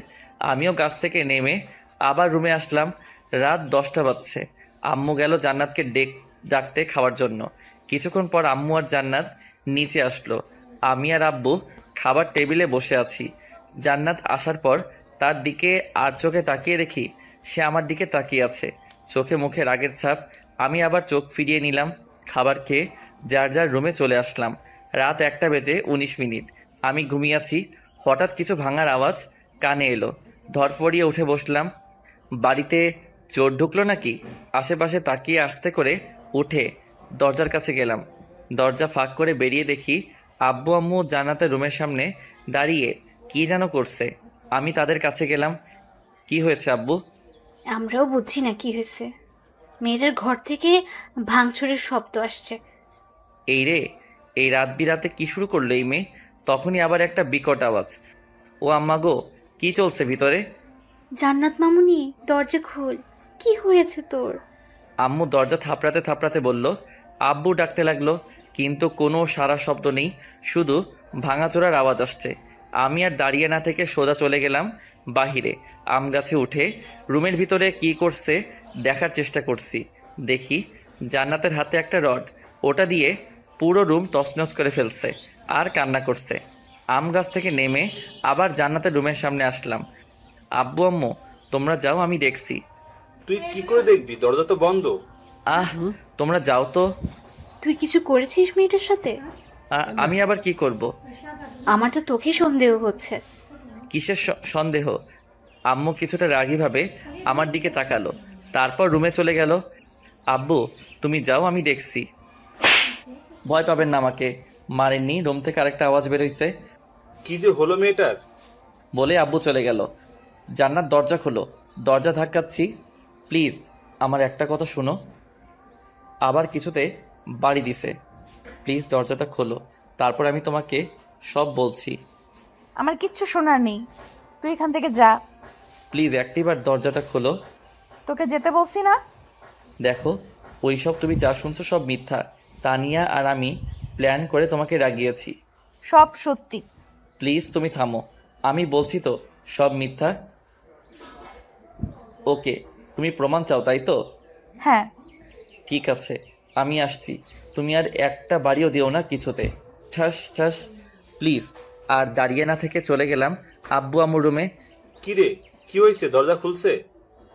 আমিও গাছ থেকে নেমে আবার রুমে আসলাম। রাত 10টা বাজছে। আম্মু গেল জান্নাতকে ডাকতে খাওয়ার জন্য। কিছুক্ষণ পর আম্মু আর জান্নাত নিচে আসলো। আমি আর আব্বু খাবার টেবিলে বসে আছি। জান্নাত আসার পর তার দিকে আর চোখে তাকিয়ে দেখি সে আমার দিকে তাকিয়ে আছে, চোখে মুখে রাগের ছাপ। আমি আবার চোখ ফিরিয়ে নিলাম। খাবার খেয়ে যার যার রুমে চলে আসলাম। রাত 1টা বেজে 19 মিনিট। আমি ঘুমিয়ে আছি। হঠাৎ কিছু ভাঙার আওয়াজ কানে এলো। ধরফড়িয়ে উঠে বসলাম। বাড়িতে চোর ঢুকলো নাকি? আশেপাশে তাকিয়ে আস্তে করে উঠে দরজার কাছে গেলাম। দরজা ফাঁক করে বেরিয়ে দেখি আব্বু আম্মু জান্নাতের রুমের সামনে দাঁড়িয়ে কি যেন করছে। আমি তাদের কাছে গেলাম। কি হয়েছে আব্বু? আমরাও বুঝছি না কি হয়েছে। মেয়েটার ঘর থেকে ভাঙচুরের শব্দ আসছে। এই রে, এই রাত বিরাতে কি শুরু করলো এই মেয়ে? তখনই আবার একটা বিকট আওয়াজ। ও আম্মা গো, কি চলছে ভিতরে? জান্নাত মামুনি, দরজা খোল, কি হয়েছে তোর? আম্মু দরজা থাপড়াতে থাপড়াতে বলল। আব্বু ডাকতে লাগলো, কিন্তু কোনো সারা শব্দ নেই, শুধু ভাঙাচোরার আওয়াজ আসছে। আমি আর দাঁড়িয়ে না থেকে সোজা চলে গেলাম বাহিরে। আম গাছে উঠে রুমের ভিতরে কি করছে দেখার চেষ্টা করছি। দেখি জান্নাতের হাতে একটা রড, ওটা দিয়ে পুরো রুম তছনছ করে ফেলছে আর কান্না করছে। আম গাছ থেকে নেমে আবার জান্নাতের রুমের সামনে আসলাম। আব্বু আম্মু তোমরা যাও, আমি দেখছি। তুই কি করে দেখবি? দরজা তো বন্ধ। তোমরা যাও তো। তুই কিছু করেছিস মেয়েটার সাথে? আমি আবার কি করব? আমার তো তোকে সন্দেহ হচ্ছে। কিসের সন্দেহ? আম্মু কিছুটা রাগীভাবে আমার দিকে তাকালো, তারপর রুমে চলে গেল। আব্বু তুমি যাও, আমি দেখছি। ভয় পাবেন না, আমাকে মারেননি। রুম থেকে আরেকটা আওয়াজ বেরোইছে। কি যে হলো মেয়েটার? বলে আব্বু চলে গেল। জান্নাত দরজা খোলো। দরজা ধাক্কাচ্ছি। প্লিজ আমার একটা কথা শুনো। আবার কিছুতে বাড়ি দিছে। প্লিজ দরজাটা খোলো, তারপর আমি তোমাকে সব বলছি। আমার কিচ্ছু শোনার নেই, তুই এখান থেকে যা। প্লিজ একটিবার দরজাটা খোলো। তোকে যেতে বলছি না? দেখো, ওইসব তুমি যা শুনছো সব মিথ্যা। তানিয়া আর আমি প্ল্যান করে তোমাকে রাগিয়েছি। সব সত্যি। প্লিজ তুমি থামো, আমি বলছি তো সব মিথ্যা। ওকে, তুমি প্রমাণ চাও তাই তো? হ্যাঁ। ঠিক আছে, আমি আসছি। তুমি আর একটা বাড়িও দিও না কিছুতে। ঠাস ঠাস। প্লিজ। আর দাঁড়িয়ে না থেকে চলে গেলাম আব্বু আম্মুর রুমে। কি রে, কি হয়েছে? দরজা খুলছে?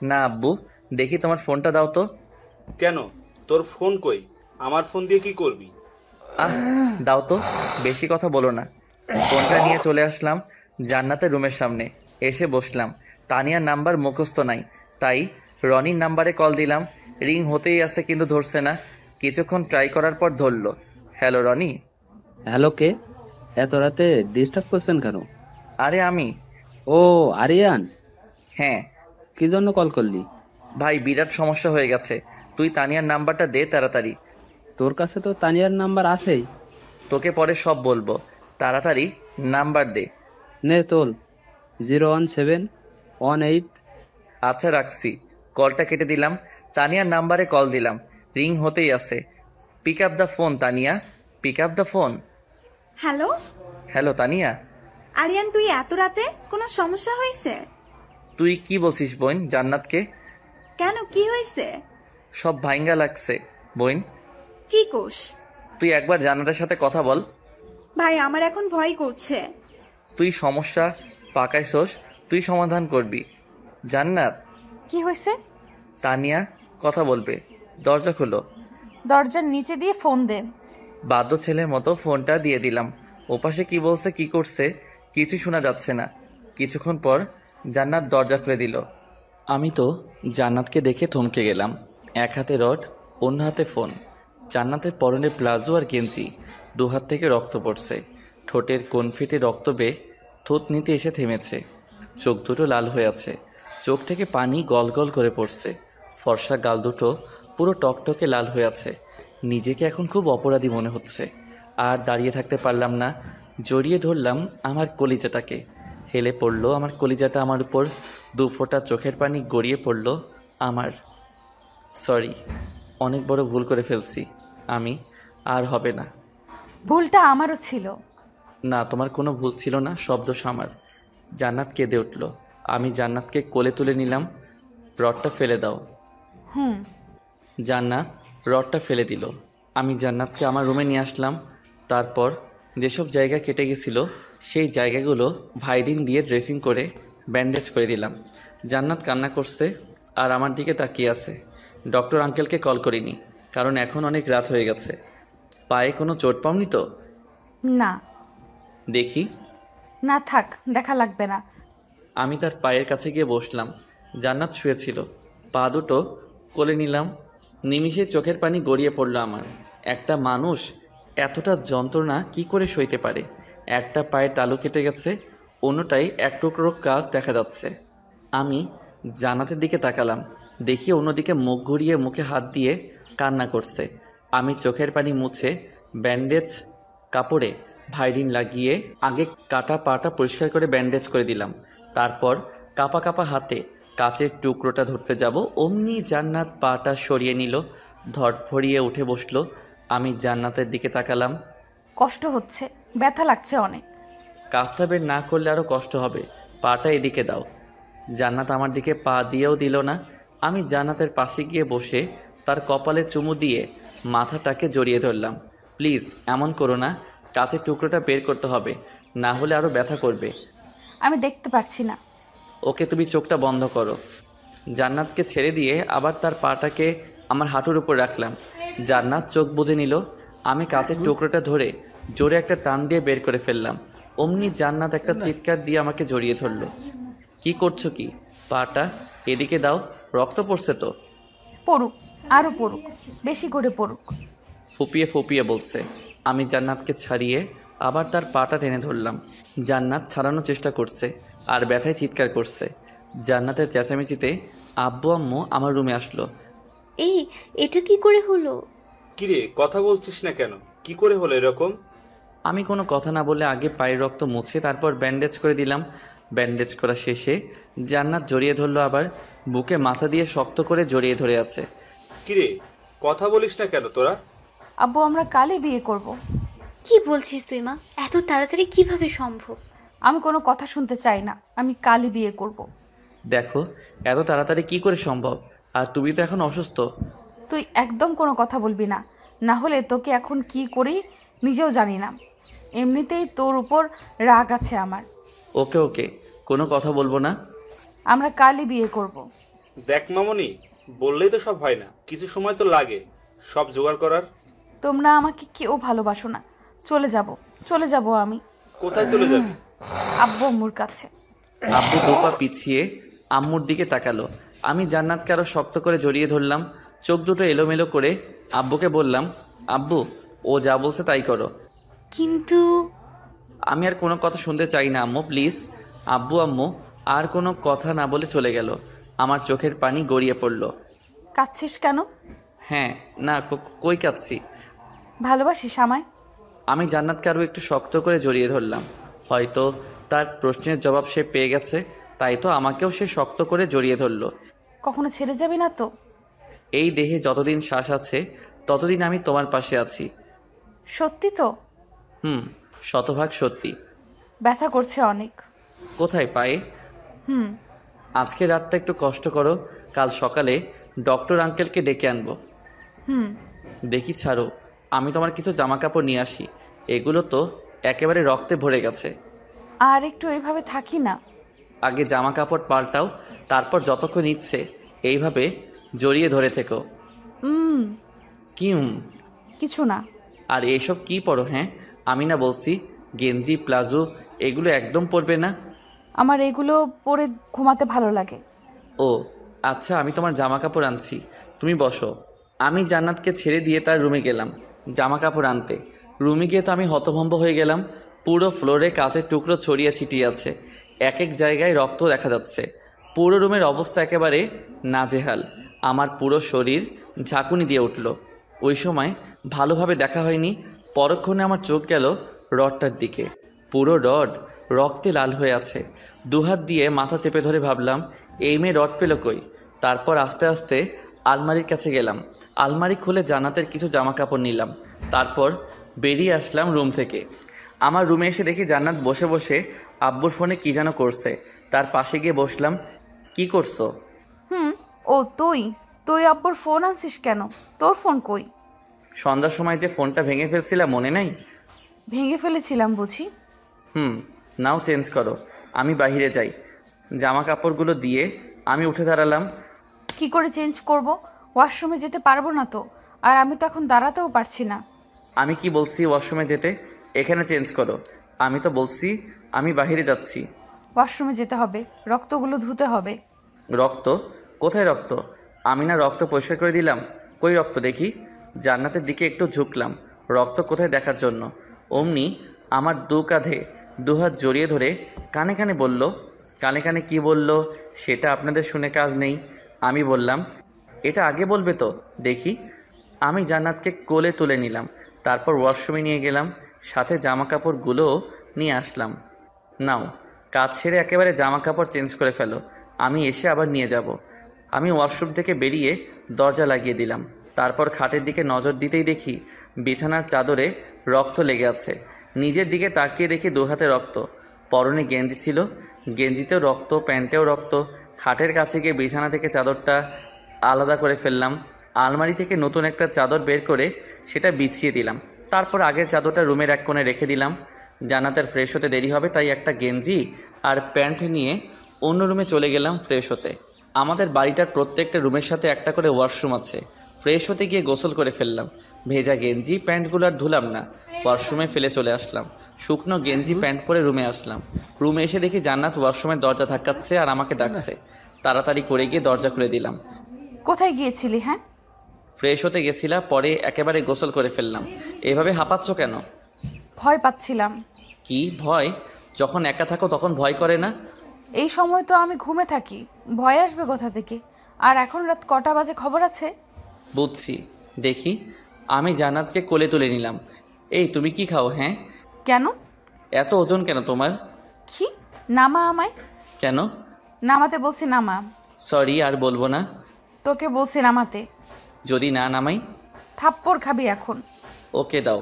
না আব্বু, দেখি তোমার ফোনটা দাও তো। কেন, তোর ফোন কই? আমার ফোন দিয়ে কি করবি? দাও তো, বেশি কথা বলো না। ফোনটা নিয়ে চলে আসলাম জান্নাতের রুমের সামনে। এসে বসলাম। তানিয়ার নাম্বার মুখস্থ নাই, তাই রনির নাম্বারে কল দিলাম। রিং হতেই আছে কিন্তু ধরছে না। কিছুক্ষণ ট্রাই করার পর ধরলো। হ্যালো রনি। হ্যালো, কে? এত রাতে ডিস্টার্ব করছেন কেন? আরে আমি। ও আরিয়ান, হ্যাঁ কি জন্য কল করলি? ভাই, বিরাট সমস্যা হয়ে গেছে। তুই তানিয়ার নাম্বারটা দে তাড়াতাড়ি। তোর কাছে তো তানিয়ার নাম্বার আছেই। তোকে পরে সব বলবো, তাড়াতাড়ি নাম্বার দে। নে তোল, 01718। আচ্ছা রাখছি। কলটা কেটে দিলাম। তানিয়ার নাম্বারে কল দিলাম। রিং হতেই আছে। Pick up the phone Tania, pick up the phone. Hello hello Tania. Aryan, তুই এত রাতে? কোনো সমস্যা হয়েছে? তুই কি বলছিস বোন জান্নাতকে? কেন, কি হয়েছে? সব ভাইঙ্গা লাগছে বোন। কি কোষ? তুই একবার জান্নাতের সাথে কথা বল। ভাই, আমার এখন ভয় করছে। তুই সমস্যা পাকাইছস, তুই সমাধান করবি। জান্নাত। কি হয়েছে? তানিয়া কথা বলবে, দরজা খুলো। দরজার নিচে দিয়ে ফোন দে। বাধ্য ছেলের মতো ফোনটা দিয়ে দিলাম। ওপাশে কি বলছে কি করছে কিছু শোনা যাচ্ছে না। কিছুক্ষণ পর জান্নাত দরজা খুলে দিল। আমি তো জান্নাতকে দেখে থমকে গেলাম। এক হাতে রড, অন্য হাতে ফোন। জান্নাতের পরনে প্লাজো আর গেঞ্জি, দু হাত থেকে রক্ত পড়ছে। ঠোঁটের কোণ ফেটে রক্ত বেয়ে থুত নিতে এসে থেমেছে। চোখ দুটো লাল হয়ে আছে, চোখ থেকে পানি গল গল করে পড়ছে। ফর্সা গাল দুটো পুরো টকটকে লাল হয়ে আছে। নিজেকে এখন খুব অপরাধী মনে হচ্ছে। আর দাঁড়িয়ে থাকতে পারলাম না, জড়িয়ে ধরলাম আমার কলিজাটাকে। হেলে পড়লো আমার কলিজাটা আমার উপর, 2 ফোঁটা চোখের পানি গড়িয়ে পড়লো আমার। সরি, অনেক বড় ভুল করে ফেলছি আমি, আর হবে না। ভুলটা আমারও ছিল। না, তোমার কোনো ভুল ছিল না, সব দোষ আমার। জান্নাত কেঁদে উঠল। আমি জান্নাতকে কোলে তুলে নিলাম। রডটা ফেলে দাও। জান্নাত রডটা ফেলে দিল। আমি জান্নাতকে আমার রুমে নিয়ে আসলাম। তারপর যেসব জায়গা কেটে গেছিলো সেই জায়গাগুলো ভাইডিন দিয়ে ড্রেসিং করে ব্যান্ডেজ করে দিলাম। জান্নাত কান্না করছে আর আমার দিকে তাকিয়ে আছে। ডক্টর আঙ্কেলকে কল করিনি, কারণ এখন অনেক রাত হয়ে গেছে। পায়ে কোনো চোট পাওনি তো? না। দেখি। না থাক, দেখা লাগবে না। আমি তার পায়ের কাছে গিয়ে বসলাম। জান্নাত শুয়েছিল, পা দুটো কোলে নিলাম। নিমিষে চোখের পানি গড়িয়ে পড়ল আমার। একটা মানুষ এতটা যন্ত্রণা কি করে সইতে পারে? একটা পায়ের তালু কেটে গেছে, অন্যটাই এক টুকরো কাজ দেখা যাচ্ছে। আমি জান্নাতের দিকে তাকালাম, দেখি অন্যদিকে মুখ ঘুরিয়ে মুখে হাত দিয়ে কান্না করছে। আমি চোখের পানি মুছে ব্যান্ডেজ কাপড়ে ভাইডিন লাগিয়ে আগে কাটা পাটা পরিষ্কার করে ব্যান্ডেজ করে দিলাম। তারপর কাপা কাপা হাতে কাচের টুকরোটা ধরতে যাব, অমনি জান্নাত পাটা সরিয়ে নিল, ধড়ফড়িয়ে উঠে বসলো। আমি জান্নাতের দিকে তাকালাম। কষ্ট হচ্ছে, ব্যথা লাগছে অনেক। কাজটা বের না করলে আরও কষ্ট হবে, পাটা এদিকে দাও। জান্নাত আমার দিকে পা দিয়েও দিল না। আমি জান্নাতের পাশে গিয়ে বসে তার কপালে চুমু দিয়ে মাথাটাকে জড়িয়ে ধরলাম। প্লিজ এমন করো না, কাচের টুকরোটা বের করতে হবে, না হলে আরও ব্যথা করবে। আমি দেখতে পারছি না। ওকে, তুমি চোখটা বন্ধ করো। জান্নাতকে ছেড়ে দিয়ে আবার তার পাটাকে আমার হাঁটুর উপর রাখলাম। জান্নাত চোখ বুজে নিল। আমি কাচের টুকরোটা ধরে জোরে একটা টান দিয়ে বের করে ফেললাম। অমনি জান্নাত একটা চিৎকার দিয়ে আমাকে জড়িয়ে ধরলো। কি করছো কি? পাটা এদিকে দাও, রক্ত পড়ছে তো। পড়ুক, আরো পড়ুক, বেশি করে পড়ুক। ফুপিয়ে ফুপিয়ে বলছে। আমি জান্নাতকে ছাড়িয়ে আবার তার পাটা টেনে ধরলাম। জান্নাত ছাড়ানোর চেষ্টা করছে আর ব্যথায় চিৎকার করছে। জান্নাতের চেঁচামেচিতে আব্বু আম্মু আমার রুমে আসলো। এই, এটা কি করে হলো? কিরে, কথা বলছিস না কেন? কি করে হলো এরকম? আমি কোনো কথা না বলে আগে পায়ের রক্ত মুছে তারপর ব্যান্ডেজ করে দিলাম। ব্যান্ডেজ করা শেষে জান্নাত জড়িয়ে ধরলো, আবার বুকে মাথা দিয়ে শক্ত করে জড়িয়ে ধরে আছে। কিরে, কথা বলিস না কেন তোরা? আব্বু, আমরা কালই বিয়ে করব। কি বলছিস তুই মা? এত তাড়াতাড়ি কিভাবে সম্ভব? আমি কোনো কথা শুনতে চাই না, আমি কালই বিয়ে করব। দেখো, এত তাড়াতাড়ি কি করে সম্ভব? আর তুমি তো এখন অসুস্থ। তুই একদম কোনো কথা বলবি না, না হলে তোকে এখন কি করি নিজেও জানি না। এমনিতেই তোর উপর রাগ আছে আমার। ওকে ওকে, কোনো কথা বলবো না। আমরা কালই বিয়ে করব। দেখ মামনি, বললেই তো সব হয় না, কিছু সময় তো লাগে সব জোগাড় করার। তোমরা আমাকে কেউ ভালোবাসো না। চলে যাব আমি। কোথায় চলে যাবি? আব্বু আম্মুর কাছে। আব্বু দুপা পিছিয়ে আম্মুর দিকে তাকালো। আমি জান্নাতকে আরো শক্ত করে জড়িয়ে ধরলাম। চোখ দুটো এলোমেলো করে আব্বুকে বললাম, আব্বু, ও যা বলছে তাই করো। কিন্তু আমি আর কোনো কথা শুনতে চাই না আম্মু, প্লিজ। আব্বু আম্মু আর কোনো কথা না বলে চলে গেল। আমার চোখের পানি গড়িয়ে পড়ল। কাঁদছিস কেন? হ্যাঁ, না, কই কাঁদছি। ভালোবাসিস আমায়? আমি জান্নাতকে আরও একটু শক্ত করে জড়িয়ে ধরলাম। হয়তো তার প্রশ্নের জবাব সে পেয়ে গেছে, তাই তো আমাকেও সে শক্ত করে জড়িয়ে ধরল। কখনো ছেড়ে যাবি না তো? এই দেহে যতদিন শ্বাস আছে ততদিন আমি তোমার পাশে আছি। সত্যি তো? শতভাগ সত্যি। ব্যথা করছে অনেক। কোথায়? পায়ে? আজকে রাতটা একটু কষ্ট করো, কাল সকালে ডক্টর আঙ্কেলকে ডেকে আনবো। দেখি ছাড়ো, আমি তোমার কিছু জামা কাপড় নিয়ে আসি। এগুলো তো একেবারে রক্তে ভরে গেছে। আর একটু এইভাবে থাকি না। আগে জামা কাপড় পাল্টাও, তারপর যতক্ষণ ইচ্ছে এইভাবে জড়িয়ে ধরে থেকো। কি? কিছু না। আর এসব কি পরো? হ্যাঁ, আমি না বলছি গেঞ্জি প্লাজো এগুলো একদম পরবে না। আমার এগুলো পরে ঘুমাতে ভালো লাগে। ও আচ্ছা আমি তোমার জামা কাপড় আনছি, তুমি বসো। আমি জান্নাতকে ছেড়ে দিয়ে তার রুমে গেলাম জামা কাপড় আনতে। রুমে গিয়ে তো আমি হতভম্ব হয়ে গেলাম। পুরো ফ্লোরে কাচের টুকরো ছড়িয়ে ছিটিয়ে আছে, এক এক জায়গায় রক্ত দেখা যাচ্ছে। পুরো রুমের অবস্থা একেবারে নাজেহাল। আমার পুরো শরীর ঝাঁকুনি দিয়ে উঠল। ওই সময় ভালোভাবে দেখা হয়নি, পরক্ষণে আমার চোখ গেল রডটার দিকে। পুরো রড রক্তে লাল হয়ে আছে। দুহাত দিয়ে মাথা চেপে ধরে ভাবলাম এই মেয়ে রড পেল কই। তারপর আস্তে আস্তে আলমারির কাছে গেলাম, আলমারি খুলে জান্নাতের কিছু জামা কাপড় নিলাম। তারপর বেরিয়ে আসলাম রুম থেকে। আমার রুমে এসে দেখি জান্নাত বসে বসে আব্বুর ফোনে কী যেন করছে। তার পাশে গিয়ে বসলাম। কি করছো? ও তুই তুই আব্বুর ফোন আনছিস কেন? তোর ফোন কই? সন্ধ্যার সময় যে ফোনটা ভেঙে ফেলছিলাম মনে নাই? ভেঙে ফেলেছিলাম বুঝি। নাও চেঞ্জ করো, আমি বাইরে যাই। জামা কাপড়গুলো দিয়ে আমি উঠে দাঁড়ালাম। কি করে চেঞ্জ করব? ওয়াশরুমে যেতে পারবো না তো, আর আমি তো এখন দাঁড়াতেও পারছি না। আমি কি বলছি ওয়াশরুমে যেতে? এখানে চেঞ্জ করো। আমি তো বলছি আমি বাইরে যাচ্ছি। ওয়াশরুমে যেতে হবে, রক্তগুলো ধুতে হবে। রক্ত? কোথায় রক্ত? আমি না রক্ত পরিষ্কার করে দিলাম। কই রক্ত দেখি? জান্নাতের দিকে একটু ঝুঁকলাম রক্ত কোথায় দেখার জন্য। অমনি আমার দু কাঁধে দুহাত জড়িয়ে ধরে কানে কানে বলল। কানে কানে কি বলল সেটা আপনাদের শুনে কাজ নেই। আমি বললাম এটা আগে বলবে তো দেখি। আমি জান্নাতকে কোলে তুলে নিলাম, তারপর ওয়াশরুমে নিয়ে গেলাম, সাথে জামা কাপড়গুলোও নিয়ে আসলাম। নাও কাজ সেরে একেবারে জামা কাপড় চেঞ্জ করে ফেলো, আমি এসে আবার নিয়ে যাব। আমি ওয়াশরুম থেকে বেরিয়ে দরজা লাগিয়ে দিলাম। তারপর খাটের দিকে নজর দিতেই দেখি বিছানার চাদরে রক্ত লেগে আছে। নিজের দিকে তাকিয়ে দেখি দু হাতে রক্ত। পরনে গেঞ্জি ছিল, গেঞ্জিতেও রক্ত, প্যান্টেও রক্ত। খাটের কাছে গিয়ে বিছানা থেকে চাদরটা আলাদা করে ফেললাম। আলমারি থেকে নতুন একটা চাদর বের করে সেটা বিছিয়ে দিলাম। তারপর আগের চাদরটা রুমের এক কোণে রেখে দিলাম। জান্নাতের ফ্রেশ হতে দেরি হবে তাই একটা গেঞ্জি আর প্যান্ট নিয়ে অন্য রুমে চলে গেলাম ফ্রেশ হতে। আমাদের বাড়িটার প্রত্যেকটা রুমের সাথে একটা করে ওয়াশরুম আছে। ফ্রেশ হতে গিয়ে গোসল করে ফেললাম। ভেজা গেঞ্জি প্যান্টগুলো আর ধুলাম না, ওয়াশরুমে ফেলে চলে আসলাম। শুকনো গেঞ্জি প্যান্ট পরে রুমে আসলাম। রুমে এসে দেখি জান্নাত ওয়াশরুমের দরজা ধাক্কাচ্ছে আর আমাকে ডাকছে। তাড়াতাড়ি করে গিয়ে দরজা খুলে দিলাম। কোথায় গিয়েছিলি? হ্যাঁ, ফ্রেশ হতে গেছিলাম, পরে একেবারে গোসল করে ফেললাম। এভাবে হাঁপাচ্ছ কেন? ভয় পাচ্ছিলাম। কি ভয়? যখন একা থাকো তখন ভয় করে না? এই সময় তো আমি ঘুমে থাকি, ভয় আসবে কোথা থেকে? আর এখন রাত কটা বাজে খবর আছে? বুঝছি। দেখি। আমি জান্নাতকে কোলে তুলে নিলাম। এই তুমি কি খাও? হ্যাঁ। কেন? এত ওজন কেন তোমার? কি? নামা আমায়। কেন? নামাতে বলছি, নামা। সরি, আর বলবো না। তোকে বলছি নামাতে। যদি না নামাই? থাপ্পড় খাবি এখন। ওকে দাও।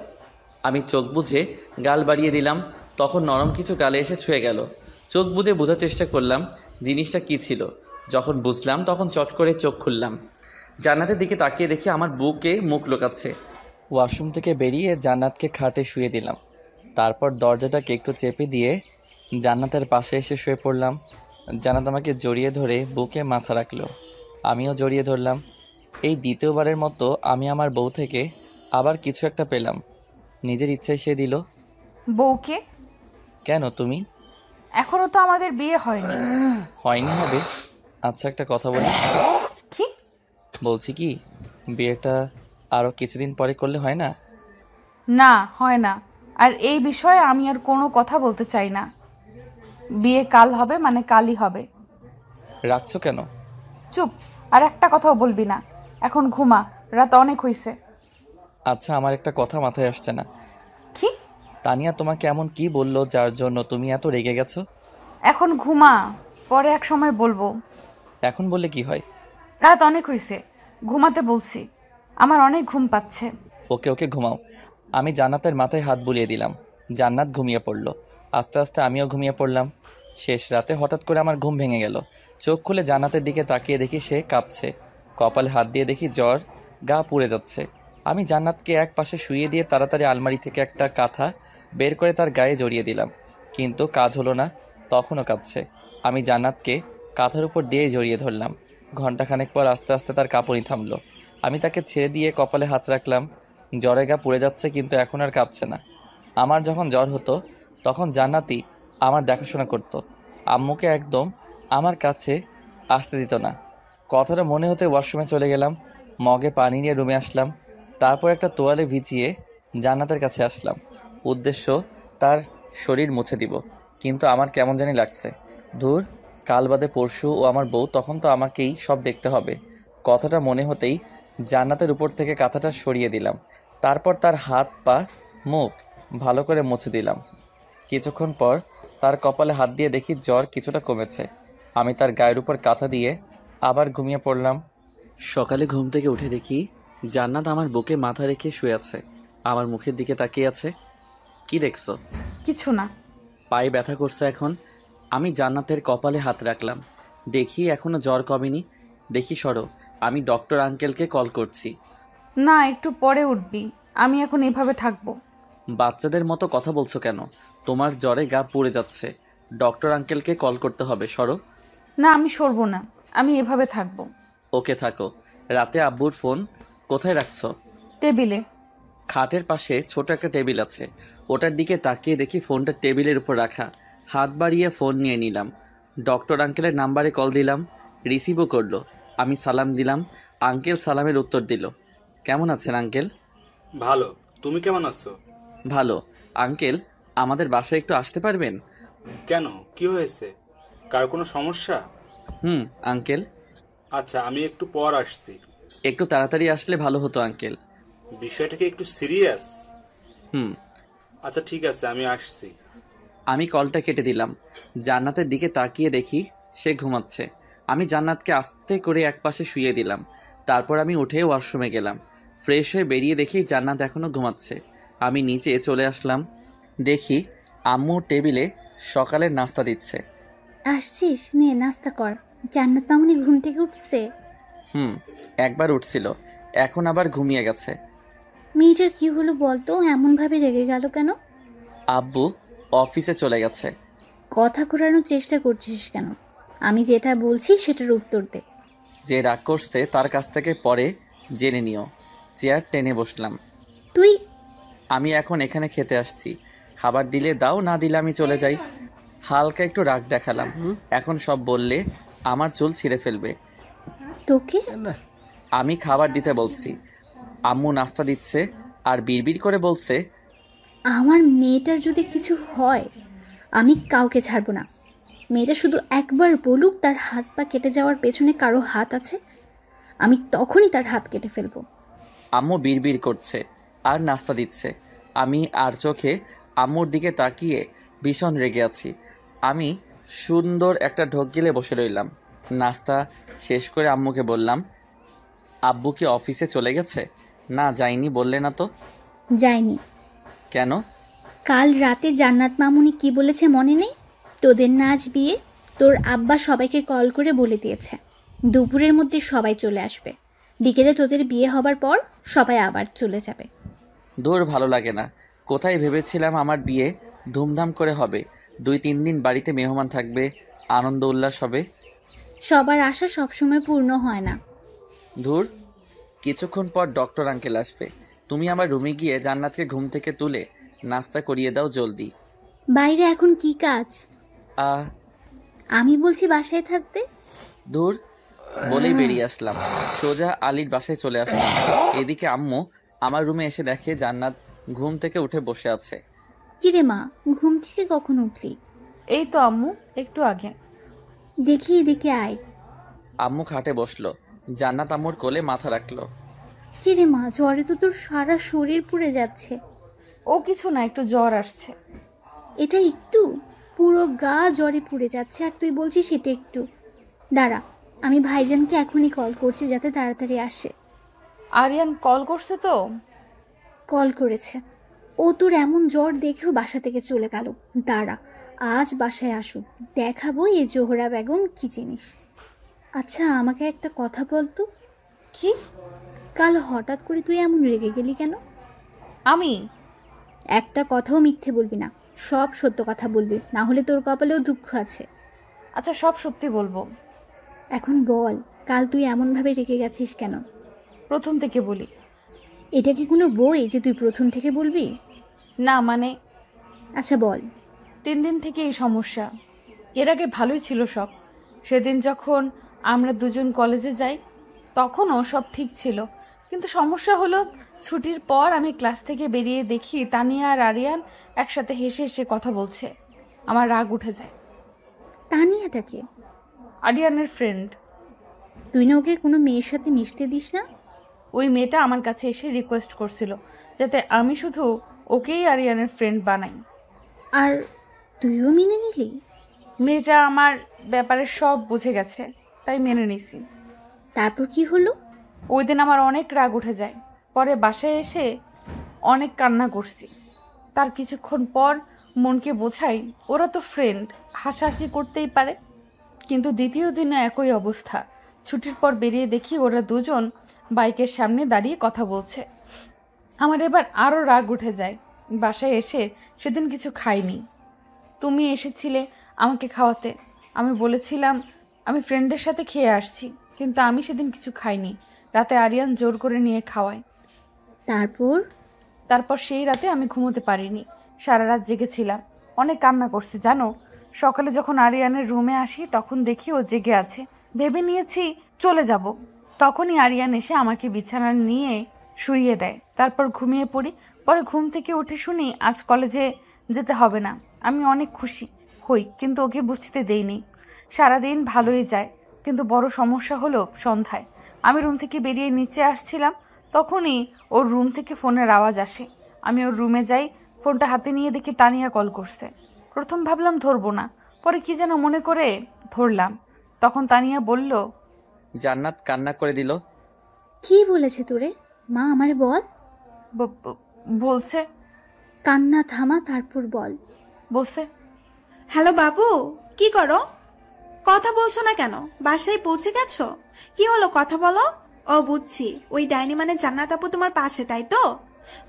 আমি চোখ বুজে গাল বাড়িয়ে দিলাম, তখন নরম কিছু গালে এসে ছুঁয়ে গেল। চোখ বুজে বোঝার চেষ্টা করলাম জিনিসটা কি ছিল। যখন বুঝলাম তখন চট করে চোখ খুললাম। জান্নাতের দিকে তাকিয়ে দেখি আমার বুকে মুখ লুকাচ্ছে। ওয়াশরুম থেকে বেরিয়ে জান্নাতকে খাটে শুয়ে দিলাম। তারপর দরজাটাকে একটু চেপে দিয়ে জান্নাতের পাশে এসে শুয়ে পড়লাম। জান্নাত আমাকে জড়িয়ে ধরে বুকে মাথা রাখলো, আমিও জড়িয়ে ধরলাম। এই দ্বিতীয়বারের মতো আমি আমার বউ থেকে আবার কিছু একটা পেলাম। নিজের ইচ্ছায় সে দিল। বউকে? কেন তুমি? এখনো তো আমাদের বিয়ে হয়নি। হয়নি হবে? আচ্ছা একটা কথা বলি। কি? বলছি কি, বিয়েটা আরও কিছুদিন পরে করলে হয় না? না, হয় না। আর এই বিষয়ে আমি আর কোনো কথা বলতে চাই না। বিয়ে কাল হবে মানে কালই হবে। রাখছো কেন? চুপ, আর একটা কথাও বলবি না। এখন ঘুমা, রাত অনেক হইছে। আচ্ছা আমার একটা কথা মাথায় আসছে না। কি? তানিয়া তোমাকে এমন কি বললো যার জন্য তুমি এত রেগে গেছো? এখন ঘুমা, পরে এক সময় বলবো। এখন বললে কি হয়? রাত অনেক হইছে, ঘুমাতে বলছি। আমার অনেক ঘুম পাচ্ছে। ওকে ওকে ঘুমাও। আমি জান্নাতের মাথায় হাত বুলিয়ে দিলাম। জান্নাত ঘুমিয়ে পড়ল। আস্তে আস্তে আমিও ঘুমিয়ে পড়লাম। শেষ রাতে হঠাৎ করে আমার ঘুম ভেঙে গেল। চোখ খুলে জান্নাতের দিকে তাকিয়ে দেখি সে কাঁপছে। কপালে হাত দিয়ে দেখি জ্বর, গা পুড়ে যাচ্ছে। আমি জান্নাতকে এক পাশে শুইয়ে দিয়ে তাড়াতাড়ি আলমারি থেকে একটা কাঁথা বের করে তার গায়ে জড়িয়ে দিলাম, কিন্তু কাজ হলো না, তখনও কাঁপছে। আমি জান্নাতকে কাঁথার উপর দিয়ে জড়িয়ে ধরলাম। ঘণ্টাখানেক পর আস্তে আস্তে তার কাঁপুনি থামলো। আমি তাকে ছেড়ে দিয়ে কপালে হাত রাখলাম। জ্বরে গা পুড়ে যাচ্ছে কিন্তু এখন আর কাঁপছে না। আমার যখন জ্বর হতো তখন জান্নাতই আমার দেখাশোনা করতো। আম্মুকে একদম আমার কাছে আসতে দিত না। কথাটা মনে হতে ওয়াশরুমে চলে গেলাম। মগে পানি নিয়ে রুমে আসলাম। তারপর একটা তোয়ালে ভিজিয়ে জান্নাতের কাছে আসলাম। উদ্দেশ্য তার শরীর মুছে দিব, কিন্তু আমার কেমন জানি লাগছে। ধুর, কাল বাদে পরশু ও আমার বউ, তখন তো আমাকেই সব দেখতে হবে। কথাটা মনে হতেই জান্নাতের উপর থেকে কাঁথাটা সরিয়ে দিলাম। তারপর তার হাত পা মুখ ভালো করে মুছে দিলাম। কিছুক্ষণ পর তার কপালে হাত দিয়ে দেখি জ্বর কিছুটা কমেছে। আমি তার গায়ের উপর কাঁথা দিয়ে আবার ঘুমিয়ে পড়লাম। সকালে ঘুম থেকে উঠে দেখি জান্নাত আমার বুকে মাথা রেখে শুয়ে আছে, আমার মুখের দিকে তাকিয়ে আছে। কি দেখছো? কিছু না। পায়ে ব্যথা করছে এখন। আমি জান্নাতের কপালে হাত রাখলাম, দেখি এখনো জ্বর কমেনি। দেখি সরো, আমি ডক্টর আঙ্কেলকে কল করছি। না, একটু পরে উঠবি। আমি এখন এভাবে থাকবো। বাচ্চাদের মতো কথা বলছো কেন? তোমার জ্বরে গা পুড়ে যাচ্ছে। ডক্টর আঙ্কেলকে কল করতে হবে, সরো। না, আমি সরবো না। আমি এভাবে থাকবো। ওকে থাকো। রাতে আব্বুর ফোন কোথায় রাখছো? টেবিলে। খাটের পাশে ছোট একটা টেবিল আছে, ওটার দিকে তাকিয়ে দেখি ফোনটা টেবিলের উপর রাখা। হাত বাড়িয়ে ফোন নিয়ে নিলাম। ডক্টর আঙ্কেলের নাম্বারে কল দিলাম, রিসিভও করলো। আমি সালাম দিলাম, আঙ্কেল সালামের উত্তর দিল। কেমন আছেন আঙ্কেল? ভালো, তুমি কেমন আছো? ভালো। আঙ্কেল, আমাদের বাসায় একটু আসতে পারবেন? কেন, কি হয়েছে? কার কোনো সমস্যা? আঙ্কেল। আচ্ছা, আমি একটু পর আসছি। একটু তাড়াতাড়ি আসলে ভালো হতো আঙ্কেল। বিষয়টা কি একটু সিরিয়াস? হুম। আচ্ছা ঠিক আছে, আমি আসছি। আমি কলটা কেটে দিলাম। জান্নাতের দিকে তাকিয়ে দেখি সে ঘুমাচ্ছে। আমি জান্নাতকে আস্তে করে একপাশে শুইয়ে দিলাম। তারপর আমি উঠে ওয়াশরুমে গেলাম। ফ্রেশ হয়ে বেরিয়ে দেখি জান্নাত এখনও ঘুমাচ্ছে। আমি নিচে চলে আসলাম, দেখি আম্মু টেবিলে সকালের নাস্তা দিচ্ছে। আসছিস, নে নাস্তা কর। জান্নাত মামুনি ঘুম থেকে উঠছে? একবার উঠছিল, এখন আবার ঘুমিয়ে গেছে। মেয়েটার কি হলো বলতো, এমনভাবে রেগে গেল কেন? আব্বু অফিসে চলে গেছে। কথা ঘোরানোর চেষ্টা করছিস কেন? আমি যেটা বলছি সেটার উত্তর দে। যে রাগ করছে তার কাছ থেকে পরে জেনে নিও। চেয়ার টেনে বসলাম। তুই আমি এখন এখানে খেতে আসছি, খাবার দিলে দাও, না দিলে আমি চলে যাই। হালকা একটু রাগ দেখালাম। এখন সব বললে আমার চুল ছিঁড়ে ফেলবে। তোকে আমি খাবার দিতে বলছি, আম্মু নাস্তা দিচ্ছে আর বিড়বিড় করে বলছে, আমার মেয়েটার যদি কিছু হয় আমি কাউকে ছাড়বো না। মেয়েটা শুধু একবার বলুক তার হাত পা কেটে যাওয়ার পেছনে কারো হাত আছে, আমি তখনই তার হাত কেটে ফেলবো। আম্মু বিড়বিড় করছে আর নাস্তা দিচ্ছে। আমি আর চোখে আম্মুর দিকে তাকিয়ে ভীষণ রেগে আছি। আমি সুন্দর একটা ঢোক গিলে বসে রইলাম। নাস্তা শেষ করে আম্মুকে বললাম, আব্বু কি অফিসে চলে গেছে? না যায়নি বললে না তো। যায়নি। কেন? কাল রাতে জান্নাত মামুনি কি বলেছে মনে নেই? তোদের নাচ বিয়ে, তোর আব্বা সবাইকে কল করে বলে দিয়েছে দুপুরের মধ্যে সবাই চলে আসবে। বিকেলে তোদের বিয়ে হবার পর সবাই আবার চলে যাবে। দূর, ভালো লাগে না। কোথায় ভেবেছিলাম আমার বিয়ে ধুমধাম করে হবে, 2-3 দিন বাড়িতে মেহমান থাকবে, আনন্দ উল্লাস হবে। সবার আশা সবসময় পূর্ণ হয় না। ধুর, কিছুক্ষণ পর ডক্টর আঙ্কেল আসবে। তুমি আমার রুমে গিয়ে জান্নাতকে ঘুম থেকে তুলে নাস্তা করিয়ে দাও জলদি। বাইরে এখন কি কাজ? আহ আমি বলছি বাসায় থাকতে। ধুর বলেই বেরিয়ে আসলাম। সোজা আলীর বাসায় চলে আসলাম। এদিকে আম্মু আমার রুমে এসে দেখে জান্নাত ঘুম থেকে উঠে বসে আছে। কিরে মা, ঘুম থেকে কখন উঠলি? এই তো আম্মু, একটু আগে। দেখি এদিকে আয়। আম্মু খাটে বসলো, জান্নাত আম্মুর কোলে মাথা রাখলো। কিরে মা, জ্বরে তো তোর সারা শরীর পুড়ে যাচ্ছে। ও কিছু না, একটু জ্বর আসছে। এটা একটু? পুরো গা জ্বরে পুড়ে যাচ্ছে আর তুই বলছিস এটা একটু? দাঁড়া, আমি ভাইজানকে এখনই কল করছি যাতে তাড়াতাড়ি আসে। আরিয়ান কল করছে তো? কল করেছে। ও তোর এমন জ্বর দেখেও বাসা থেকে চলে গেল। দাঁড়া, আজ বাসায় আসুক, দেখাবো এই জোহরা বেগম কি জিনিস। আচ্ছা আমাকে একটা কথা বলতো, কি? কাল হঠাৎ করে তুই এমন রেগে গেলি কেন? আমি? একটা কথাও মিথ্যে বলবি না, সব সত্য কথা বলবি, না হলে তোর কপালেও দুঃখ আছে। আচ্ছা, সব সত্যি বলবো। এখন বল, কাল তুই এমনভাবে রেগে গেছিস কেন? প্রথম থেকে বলি। এটা কি কোনো বই যে তুই প্রথম থেকে বলবি? না মানে, আচ্ছা বল। 3 দিন থেকে এই সমস্যা। এর আগে ভালোই ছিল সব। সেদিন যখন আমরা দুজন কলেজে যাই। তখনও সব ঠিক ছিল, কিন্তু সমস্যা হলো ছুটির পর আমি ক্লাস থেকে বেরিয়ে দেখি তানিয়া আর আরিয়ান একসাথে হেসে হেসে কথা বলছে। আমার রাগ উঠে যায়। তানিয়াটাকে? আরিয়ানের ফ্রেন্ড। তুই না ওকে কোনো মেয়ের সাথে মিশতে দিস না? ওই মেয়েটা আমার কাছে এসে রিকোয়েস্ট করছিল যাতে আমি শুধু ওকেই আরিয়ানের ফ্রেন্ড বানাই। আর তুইও মেনে নিলি? মেয়েটা আমার ব্যাপারে সব বুঝে গেছে, তাই মেনে নিছি। তারপর কি হলো? ওই দিন আমার অনেক রাগ উঠে যায়। পরে বাসায় এসে অনেক কান্না করছি। তার কিছুক্ষণ পর মনকে বোঝাই ওরা তো ফ্রেন্ড, হাসাহাসি করতেই পারে। কিন্তু দ্বিতীয় দিনে একই অবস্থা। ছুটির পর বেরিয়ে দেখি ওরা দুজন বাইকের সামনে দাঁড়িয়ে কথা বলছে। আমার এবার আরও রাগ উঠে যায়। বাসায় এসে সেদিন কিছু খাইনি। তুমি এসেছিলে আমাকে খাওয়াতে। আমি বলেছিলাম আমি ফ্রেন্ডের সাথে খেয়ে আসছি, কিন্তু আমি সেদিন কিছু খাইনি। রাতে আরিয়ান জোর করে নিয়ে খাওয়ায়। তারপর সেই রাতে আমি ঘুমোতে পারিনি, সারা রাত জেগেছিলাম। অনেক কান্না করছি জানো। সকালে যখন আরিয়ানের রুমে আসি তখন দেখি ও জেগে আছে। ভেবে নিয়েছি চলে যাব। তখনই আরিয়ান এসে আমাকে বিছানা নিয়ে শুইয়ে দেয়। তারপর ঘুমিয়ে পড়ি। পরে ঘুম থেকে উঠে শুনি আজ কলেজে যেতে হবে না। আমি অনেক খুশি হই, কিন্তু ওকে বুঝতে দেইনি। সারাদিন ভালোই যায়, কিন্তু বড় সমস্যা হলো সন্ধ্যায় আমি রুম থেকে বেরিয়ে নিচে আসছিলাম, তখনই ওর রুম থেকে ফোনের আওয়াজ আসে। আমি ওর রুমে যাই, ফোনটা হাতে নিয়ে দেখি তানিয়া কল করছে। প্রথম ভাবলাম ধরবো না, পরে কি যেন মনে করে ধরলাম। তখন তানিয়া বলল, জান্নাত কান্না করে দিল। কি বলেছে তোরে? মা আমারে বল। বলছে কান্না থামা, তারপর বল। বলছে হ্যালো বাবু, কি করো? কথা বলছো না কেন? বাসায় পৌঁছে গেছো? কি হলো, কথা বলো। ও বুঝছি, ওই ডাইনি মানে জান্নাত আপু তোমার পাশে, তাই তো?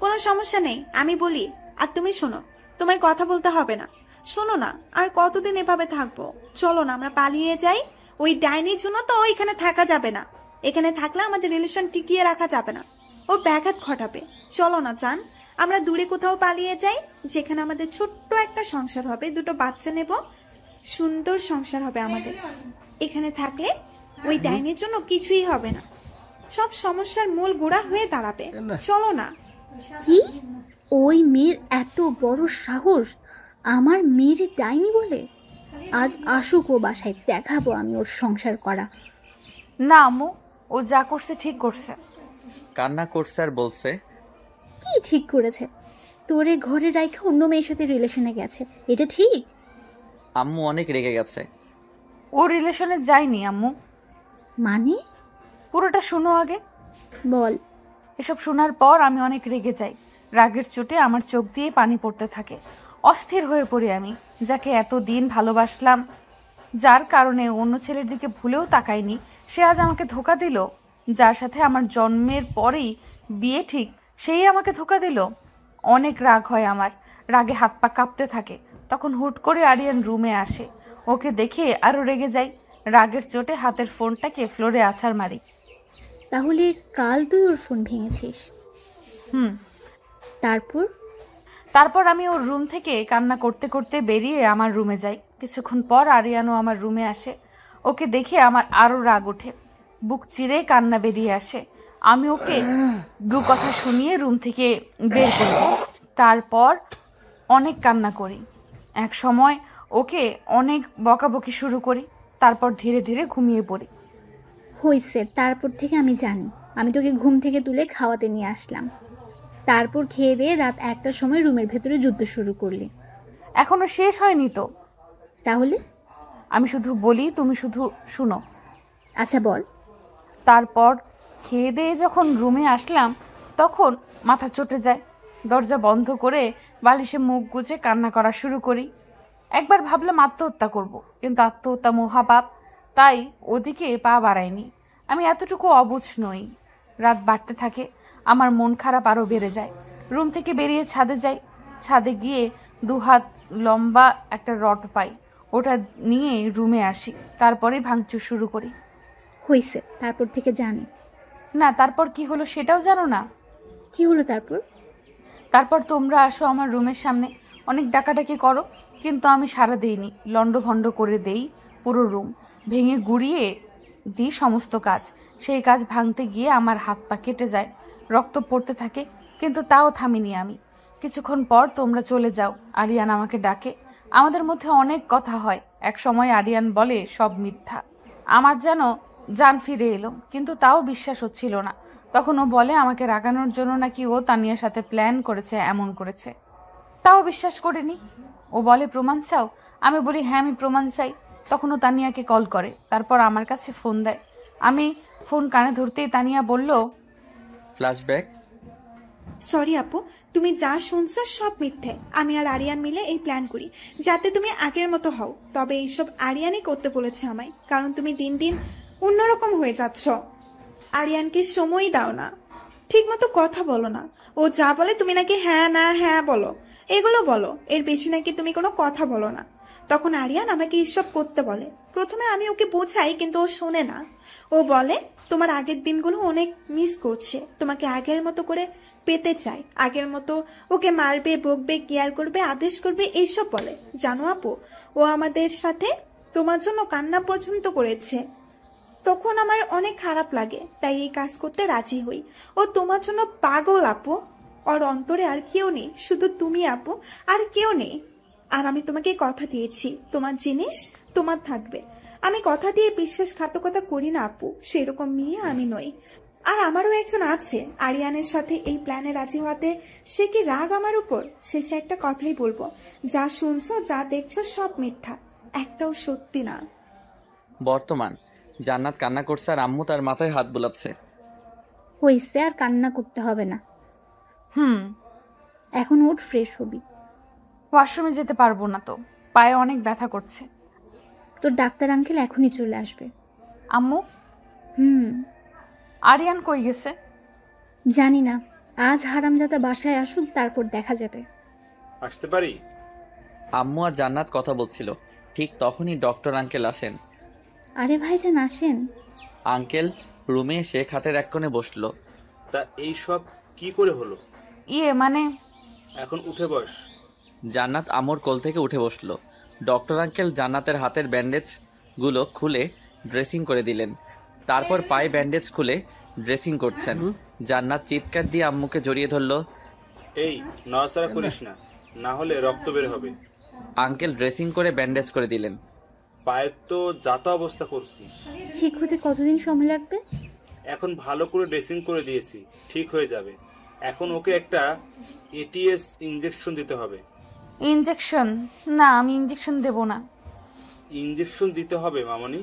কোনো সমস্যা নেই, আমি বলি। আর তুমি শোনো, তোমার কথা বলতে হবে না। শোনো না, আর কতদিন এভাবে থাকবো? চলো না আমরা পালিয়ে যাই। ওই ডাইনির জন্য তো এখানে থাকা যাবে না। এখানে থাকলে আমাদের রিলেশন টিকিয়ে রাখা যাবে না, ও ব্যাঘাত ঘটাবে। চলো না চান, আমরা দূরে কোথাও পালিয়ে যাই, যেখানে আমাদের ছোট্ট একটা সংসার হবে, দুটো বাচ্চা নেব, সুন্দর সংসার হবে আমাদের। এখানে থাকলে ওই ডাইনির জন্য কিছুই হবে না, সব সমস্যার মূল গোড়া হয়ে দাঁড়াবে। চলো না। কি? ওই মেয়ের এত বড় সাহস আমার মেয়ের ডাইনি বলে? আজ আসুক ও বাসায়, দেখাবো আমি ওর সংসার করা। না আম্মু, ও যা করছে ঠিক করছে। কান্না করছে আর বলছে, কি ঠিক করেছে? তোরে ঘরে রাখে অন্য মেয়ের সাথে রিলেশনে গেছে, এটা ঠিক? আম্মু অনেক রেগে গেছে। ও রিলেশনে যায়নি আম্মু। মানে? পুরোটা শুনো আগে। বল। এসব শোনার পর আমি অনেক রেগে যাই। রাগের চোটে আমার চোখ দিয়ে পানি পড়তে থাকে। অস্থির হয়ে পড়ি আমি, যাকে এতদিন ভালোবাসলাম, যার কারণে অন্য ছেলের দিকে ভুলেও তাকাইনি, সে আজ আমাকে ধোকা দিল। যার সাথে আমার জন্মের পরেই বিয়ে ঠিক, সেই আমাকে ধোকা দিল। অনেক রাগ হয় আমার, রাগে হাত পা কাঁপতে থাকে। তখন হুট করে আরিয়ান রুমে আসে। ওকে দেখে আরো রেগে যাই। রাগের চোটে হাতের ফোনটাকে ফ্লোরে আছাড় মারি। তাহলে কাল তুই ওর ফোন ভেঙেছিস? তারপর আমি ওর রুম থেকে কান্না করতে করতে বেরিয়ে আমার রুমে যাই। কিছুক্ষণ পর আরিয়ানও আমার রুমে আসে। ওকে দেখে আমার আরো রাগ ওঠে, বুক চিরে কান্না বেরিয়ে আসে। আমি ওকে দু কথা শুনিয়ে রুম থেকে বের করি। তারপর অনেক কান্না করি। এক সময় ওকে অনেক বকাবকি শুরু করি। তারপর ধীরে ধীরে ঘুমিয়ে পড়ি। হইছে, তারপর থেকে আমি জানি। আমি তোকে ঘুম থেকে তুলে খাওয়াতে নিয়ে আসলাম, তারপর খেয়ে দিয়ে রাত 1টার সময় রুমের ভেতরে যুদ্ধ শুরু করলি। এখনো শেষ হয়নি তো। তাহলে? আমি শুধু বলি, তুমি শুধু শুনো। আচ্ছা বল। তারপর খেয়ে দিয়ে যখন রুমে আসলাম তখন মাথা চটে যায়। দরজা বন্ধ করে বালিশে মুখ গুজে কান্না করা শুরু করি। একবার ভাবলাম আত্মহত্যা করব, কিন্তু আত্মহত্যা মহাপাপ, তাই ওদিকে পা বাড়াইনি। আমি এতটুকু অবুঝ নই। রাত বাড়তে থাকে, আমার মন খারাপ আরও বেড়ে যায়। রুম থেকে বেরিয়ে ছাদে যাই। ছাদে গিয়ে 2 হাত লম্বা একটা রড পাই, ওটা নিয়ে রুমে আসি। তারপরেই ভাঙচুর শুরু করি। হইছে, তারপর থেকে জানি। না, তারপর কি হলো সেটাও জানো না? কি হলো তারপর? তারপর তোমরা আসো আমার রুমের সামনে, অনেক ডাকাডাকি করো, কিন্তু আমি সাড়া দেইনি। লন্ডভন্ড করে দেই পুরো রুম, ভেঙে গুড়িয়ে দিই সমস্ত কাজ। সেই কাজ ভাঙতে গিয়ে আমার হাত পা কেটে যায়, রক্ত পড়তে থাকে, কিন্তু তাও থামিনি আমি। কিছুক্ষণ পর তোমরা চলে যাও। আরিয়ান আমাকে ডাকে। আমাদের মধ্যে অনেক কথা হয়। এক সময় আরিয়ান বলে সব মিথ্যা। আমার যেন জান ফিরে এলো, কিন্তু তাও বিশ্বাস হচ্ছিল না। তখন ও বলে আমাকে রাগানোর জন্য নাকি ও তানিয়ার সাথে প্ল্যান করেছে, এমন করেছে। তাও বিশ্বাস করিনি। ও বলে প্রমাণ চাও? আমি বলি হ্যাঁ, আমি প্রমাণ চাই। তখন ও তানিয়াকে কল করে, তারপর আমার কাছে ফোন দেয়। আমি ফোন কানে ধরতেই তানিয়া বলল, ফ্ল্যাশব্যাক। সরি আপু, তুমি যা শুনছো সব মিথ্যে। আমি আর আরিয়ান মিলে এই প্ল্যান করি যাতে তুমি আগের মতো হও। তবে এইসব আরিয়ানই করতে বলেছে আমায়, কারণ তুমি দিন দিন অন্যরকম হয়ে যাচ্ছ। আরিয়ানকে সময় দাও না, ঠিক মতো কথা বলো না। ও যা বলে তুমি নাকি হ্যাঁ না হ্যাঁ বলো, এগুলো বলো। এর বেশি নাকি তুমি কোনো কথা বলো না। তখন আরিয়ান আমাকে এসব করতে বলে। প্রথমে আমি ওকে বোঝাই, কিন্তু ও শোনে না। ও বলে তোমার আগের দিনগুলো অনেক মিস করছে, তোমাকে আগের মতো করে পেতে চাই, আগের মতো ওকে মারবে, বকবে, কেয়ার করবে, আদেশ করবে, এইসব বলে। জানো আপু, ও আমাদের সাথে তোমার জন্য কান্না পর্যন্ত করেছে। তখন আমার অনেক খারাপ লাগে, তাই এই কাজ করতে রাজি হই। ও তোমার জন্য পাগল আপু। ওর অন্তরে আর কেউ নেই, শুধু তুমি আপু, আর কেউ নেই। আর আমি তোমাকে কথা দিয়েছি, তোমার জিনিস তোমার থাকবে। আমি কথা দিয়ে বিশ্বাসঘাতকতা করি না আপু, সেরকম মেয়ে আমি নই। আর আমারও একজন আছে আরিয়ানের সাথে এই প্ল্যানে রাজি হওয়াতে। সে কি রাগ আমার উপর? শেষে একটা কথাই বলবো, যা শুনছো যা দেখছো সব মিথ্যা, একটাও সত্যি না। বর্তমান জান্নাত কান্না করছে আর আম্মু তার মাথায় হাত বুলাচ্ছে। হইছে, আর কান্না করতে হবে না। এখন ওঠ, ফ্রেশ হবি। ওয়াশরুমে যেতে পারবো না তো, পায়ে অনেক ব্যথা করছে। তোর ডাক্তার আঙ্কেল এখনই চলে আসবে। আম্মু, হুম, আরিয়ান কই গেছে? জানি না। আজ হারামজাদা বাসায় আসুক, তারপর দেখা যাবে। আসতে পারি? আম্মু আর জান্নাত কথা বলছিল, ঠিক তখনই ডক্টর আঙ্কেল আসেন। আরে ভাইজান আসেন। আঙ্কেল রুমে এসে খাটের এক কোণে বসলো। তা এই সব কি করে হলো? মানে এখন উঠে বস। জান্নাত আম্মুর কোল থেকে উঠে বসলো। ডক্টর আঙ্কেল জান্নাতের হাতের ব্যান্ডেজগুলো খুলে ড্রেসিং করে দিলেন। তারপর পায়ে ব্যান্ডেজ খুলে ড্রেসিং করছেন। জান্নাত চিৎকার দিয়ে আম্মুকে জড়িয়ে ধরলো। এই নড়াচড়া করিস না, না হলে রক্ত বের হবে। আঙ্কেল ড্রেসিং করে ব্যান্ডেজ করে দিলেন। পায়ের তো যাতা অবস্থা করছিস। ঠিক হতে কতদিন সময় লাগবে? এখন ভালো করে ড্রেসিং করে দিয়েছি, ঠিক হয়ে যাবে। এখন ওকে একটা এটিএস ইনজেকশন দিতে হবে। ইনজেকশন? না, আমি ইনজেকশন দেব না। ইনজেকশন দিতে হবে মামনি।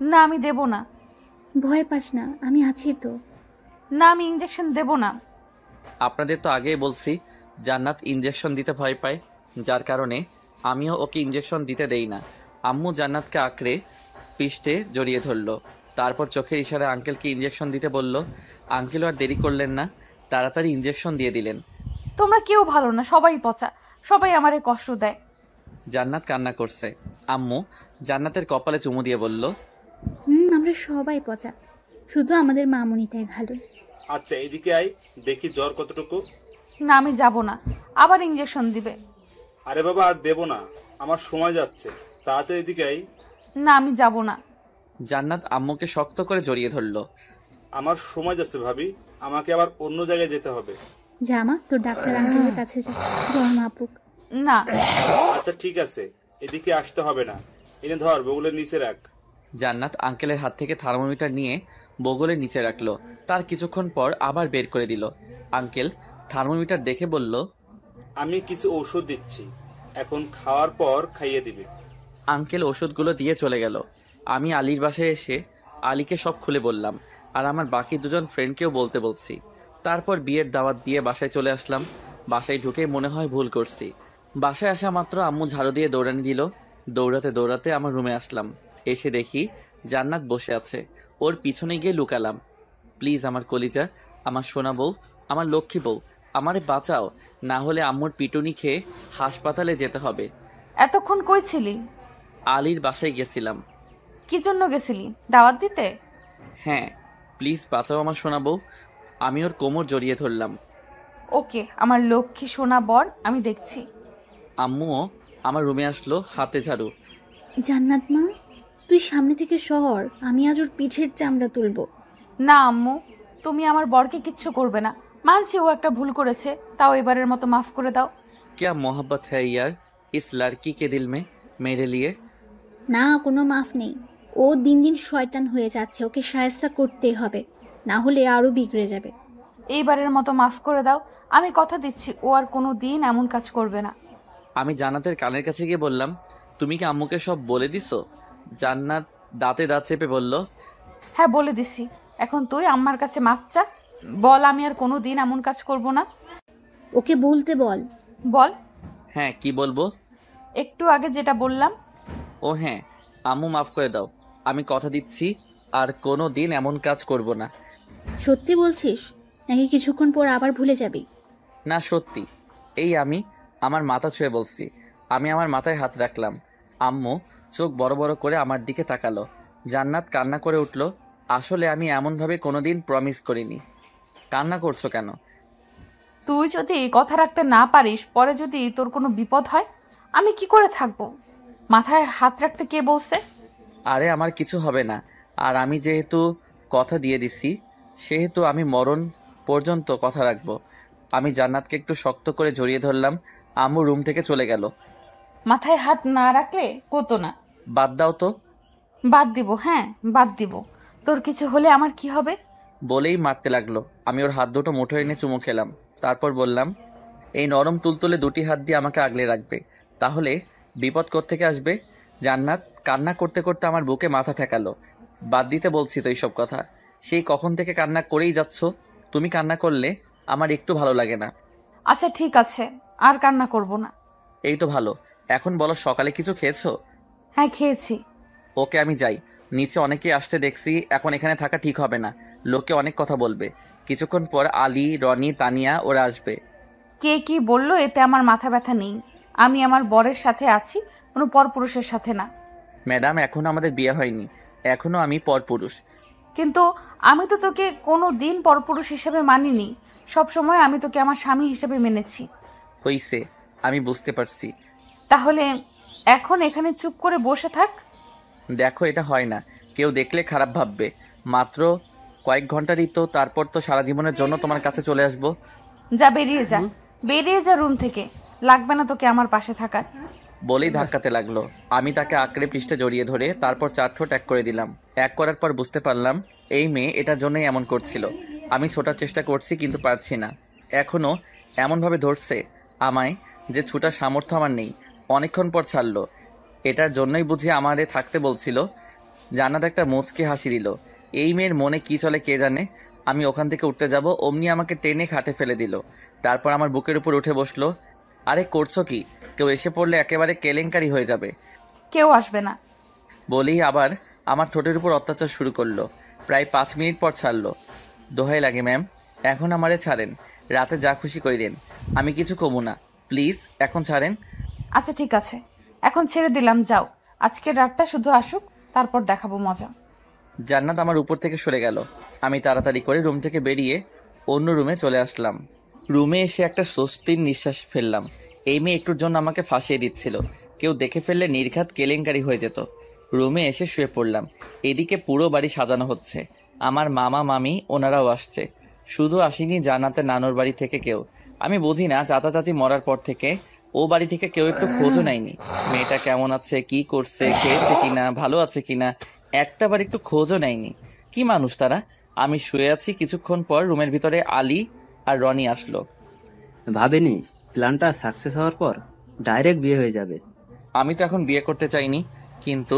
না, আমি দেব না। ভয় পাস না, আমি আছি তো। না, আমি ইনজেকশন দেব না। আপনাদের তো আগেই বলছি জান্নাত ইনজেকশন দিতে ভয় পায়, যার কারণে আমিও ওকে ইনজেকশন দিতে দেই না। আম্মু জান্নাতকে আঁকড়ে পৃষ্ঠে জড়িয়ে ধরলো। তারপর চোখের ইশারায় আঙ্কেলকে ইনজেকশন দিতে বলল। আঙ্কেলও আর দেরি করলেন না, তাড়াতাড়ি ইনজেকশন দিয়ে দিলেন। তোমরা কেউ ভালো না, সবাই পচা, সবাই আমারে কষ্ট দেয়। জান্নাত কান্না করছে। আম্মু জান্নাতের কপালে চুমু দিয়ে বলল, আমরা সবাই পচা, শুধু আমাদের মামুনিটাই ভালো। আচ্ছা এদিকে আয়, দেখি জ্বর কতটুকু। না, আমি যাব না। আবার ইনজেকশন দিবে? আরে বাবা আর দেব না, আমার সময় যাচ্ছে, তাড়াতাড়ি এদিকে আয়। না, আমি যাব না। জান্নাত আম্মুকে শক্ত করে জড়িয়ে ধরল। আমার সময় যাচ্ছে ভাবি, আমাকে আবার অন্য জায়গায় যেতে হবে। জামা, তোর ডাক্তার আঙ্কেলের কাছে যা, জ্বর মাপুক। না। আচ্ছা ঠিক আছে, এদিকে আসতে হবে না। এনে ধর, বগুলের নিচে রাখ। জান্নাত আঙ্কেলের হাত থেকে থার্মোমিটার নিয়ে বগলের নিচে রাখলো। তার কিছুক্ষণ পর আবার বের করে দিল। আঙ্কেল থার্মোমিটার দেখে বলল, আমি কিছু ঔষধ দিচ্ছি, এখন খাওয়ার পর খাইয়ে দিবে। আঙ্কেল ওষুধগুলো দিয়ে চলে গেল। আমি আলীর বাসায় এসে আলীকে সব খুলে বললাম, আর আমার বাকি দুজন ফ্রেন্ডকেও বলতে বলছি। তারপর বিয়ের দাওয়াত দিয়ে বাসায় চলে আসলাম। বাসায় ঢুকেই মনে হয় ভুল করছি। বাসায় আসা মাত্র আম্মু ঝাড়ু দিয়ে দৌড়ানি দিল। দৌড়াতে দৌড়াতে আমার রুমে আসলাম। এসে দেখি জান্নাত বসে আছে। ওর পিছনে গিয়ে লুকালাম। প্লিজ আমার কলিজা, আমার সোনা বউ, আমার লক্ষ্মী বউ, আমারে বাঁচাও, না হলে আম্মুর পিটুনি খেয়ে হাসপাতালে যেতে হবে। এতক্ষণ কই ছিলি? আলীর বাসায় গেছিলাম। কি জন্য গেছিলি? দাওয়াত দিতে? হ্যাঁ, প্লিজ বাঁচাও আমার সোনা বউ। আমি ওর কোমর জড়িয়ে ধরলাম। ওকে, আমার লক্ষ্মী সোনা বর, আমি দেখছি। আম্মুও আমার রুমে আসলো, হাতে ঝাড়ু। জান্নাত মা, তুই সামনে থেকে শহর, আমি আজ ওর পিঠের চামড়া তুলবো। না আম্মু, তুমি আমার বরকে কিচ্ছু করবে না। মানছি ও একটা ভুল করেছে, তাও এবারের মতো মাফ করে দাও। क्या मोहब्बत है यार इस लड़की के दिल में मेरे लिए। না, কোনো মাফ নেই। ও দিন দিন শয়তান হয়ে যাচ্ছে, ওকে শায়েস্তা করতেই হবে, না হলে আরও বিগড়ে যাবে। এইবারের মতো মাফ করে দাও। আমি কথা দিচ্ছি ও আর কোনো দিন এমন কাজ করবে না। আমি জান্নাতের কানের কাছে গিয়ে বললাম, তুমি কি আম্মুকে সব বলে দিছো? জান্নাত দাঁতে দাঁত চেপে বলল, হ্যাঁ বলে দিছি। এখন তুই আম্মার কাছে মাফ চা, বল আমি আর কোনো দিন এমন কাজ করব না। ওকে বলতে বল। বল। হ্যাঁ কি বলবো? একটু আগে যেটা বললাম। ও হ্যাঁ, আম্মু মাফ করে দাও, আমি কথা দিচ্ছি আর কোনো দিন এমন কাজ করব না। সত্যি বলছিস নাকি কিছুক্ষণ পর আবার ভুলে যাবি? না সত্যি, এই আমি আমার মাথা ছুঁয়ে বলছি। আমি আমার মাথায় হাত রাখলাম। আম্মু চোখ বড় বড় করে আমার দিকে তাকালো। জান্নাত কান্না করে উঠল। আসলে আমি এমনভাবে কোনোদিন প্রমিস করিনি। কান্না করছো কেন? তুই যদি কথা রাখতে না পারিস, পরে যদি তোর কোনো বিপদ হয়, আমি কি করে থাকবো? মাথায় হাত রাখতে কে বলছে? আরে আমার কিছু হবে না। আর আমি যেহেতু কথা দিয়ে দিছি, সেহেতু আমি মরণ পর্যন্ত কথা রাখবো। আমি জান্নাতকে একটু শক্ত করে জড়িয়ে ধরলাম। আম্মু রুম থেকে চলে গেল। মাথায় হাত না রাখলে হতো না। বাদ দাও তো। বাদ দিব, হ্যাঁ বাদ দিব। তোর কিছু হলে আমার কি হবে? বলেই মারতে লাগলো। আমি ওর হাত দুটো মুঠো এনে চুমু খেলাম। তারপর বললাম, এই নরম তুলতুলে দুটি হাত দিয়ে আমাকে আগলে রাখবে, তাহলে বিপদ কোত্থেকে আসবে? জান্নাত কান্না করতে করতে আমার বুকে মাথা ঠেকালো। বাদ দিতে বলছি তো এইসব কথা। সেই কখন থেকে কান্না করেই যাচ্ছ। তুমি কান্না করলে আমার একটু ভালো লাগে না। আচ্ছা ঠিক আছে, আর কান্না করব না। এই তো ভালো। এখন বলো, সকালে কিছু খেয়েছো? হ্যাঁ খেয়েছি। ওকে আমি যাই, নিচে অনেকেই আসতে দেখছি। এখন এখানে থাকা ঠিক হবে না, লোকে অনেক কথা বলবে। কিছুক্ষণ পর আলী, রনি, তানিয়া ওরা আসবে। কে কি বললো এতে আমার মাথা ব্যথা নেই। আমি আমার বরের সাথে আছি, কোনো পরপুরুষের সাথে না। ম্যাডাম এখনো আমাদের বিয়ে হয়নি, এখনো আমি পরপুরুষ। কিন্তু আমি তো তোকে কোনো দিন পরপুরুষ হিসেবে মানিনি। সব সময় আমি তোকে আমার স্বামী হিসেবে মেনেছি। হইছে, আমি বুঝতে পারছি। তাহলে এখন এখানে চুপ করে বসে থাক। দেখো এটা হয় না, কেউ দেখলে খারাপ ভাববে। মাত্র কয়েক ঘন্টারই তো, তারপর তো সারা জীবনের জন্য তোমার কাছে চলে আসবো। যা বেরিয়ে যা, বেরিয়ে যা রুম থেকে। লাগবে না তোকে আমার পাশে থাকার। বলেই ধাক্কাতে লাগলো। আমি তাকে আঁকড়ে পৃষ্ঠে জড়িয়ে ধরে তারপর 4 ঠোঁট এক করে দিলাম। এক করার পর বুঝতে পারলাম এই মেয়ে এটার জন্যই এমন করছিল। আমি ছোটার চেষ্টা করছি কিন্তু পারছি না। এখনও এমনভাবে ধরছে আমায় যে ছুটার সামর্থ্য আমার নেই। অনেকক্ষণ পর ছাড়লো। এটার জন্যই বুঝি আমারে থাকতে বলছিল। জান্নাত একটা মুচকি হাসি দিল। এই মেয়ের মনে কি চলে কে জানে। আমি ওখান থেকে উঠতে যাব, অমনি আমাকে টেনে খাটে ফেলে দিল। তারপর আমার বুকের উপর উঠে বসলো। আরে করছো কি? কেউ এসে পড়লে একেবারে কেলেঙ্কারি হয়ে যাবে। কেউ আসবে না বলেই আবার আমার ঠোঁটের উপর অত্যাচার শুরু করলো। প্রায় 5 মিনিট পর ছাড়লো। দোহাই লাগে ম্যাম, এখন আমারে ছাড়েন। রাতে যা খুশি কইরেন, আমি কিছু কমু না। প্লিজ এখন ছাড়েন। আচ্ছা ঠিক আছে, এখন ছেড়ে দিলাম, যাও। আজকের রাতটা শুধু আসুক, তারপর দেখাবো মজা। জান্নাত আমার উপর থেকে সরে গেল। আমি তাড়াতাড়ি করে রুম থেকে বেরিয়ে অন্য রুমে চলে আসলাম। রুমে এসে একটা স্বস্তির নিঃশ্বাস ফেললাম। এই মেয়ে একটুর জন্য আমাকে ফাঁসিয়ে দিচ্ছিল। কেউ দেখে ফেললে নির্ঘাত কেলেঙ্কারি হয়ে যেত। রুমে এসে শুয়ে পড়লাম। এদিকে পুরো বাড়ি সাজানো হচ্ছে। আমার মামা মামি ওনারাও আসছে। শুধু আসেনি জান্নাতের নানুর বাড়ি থেকে কেউ। আমি বুঝি না, চাচা চাচি মরার পর থেকে ও বাড়ি থেকে কেউ একটু খোঁজও নেয়নি। মেয়েটা কেমন আছে, কি করছে, খেয়েছে কিনা, ভালো আছে কিনা, একটাবার একটু খোঁজও নেয়নি। কি মানুষ তারা। আমি শুয়ে আছি, কিছুক্ষণ পর রুমের ভিতরে আলী আর রনি আসলো। ভাবেনি প্ল্যানটা সাকসেস হওয়ার পর ডাইরেক্ট বিয়ে হয়ে যাবে। আমি তো এখন বিয়ে করতে চাইনি, কিন্তু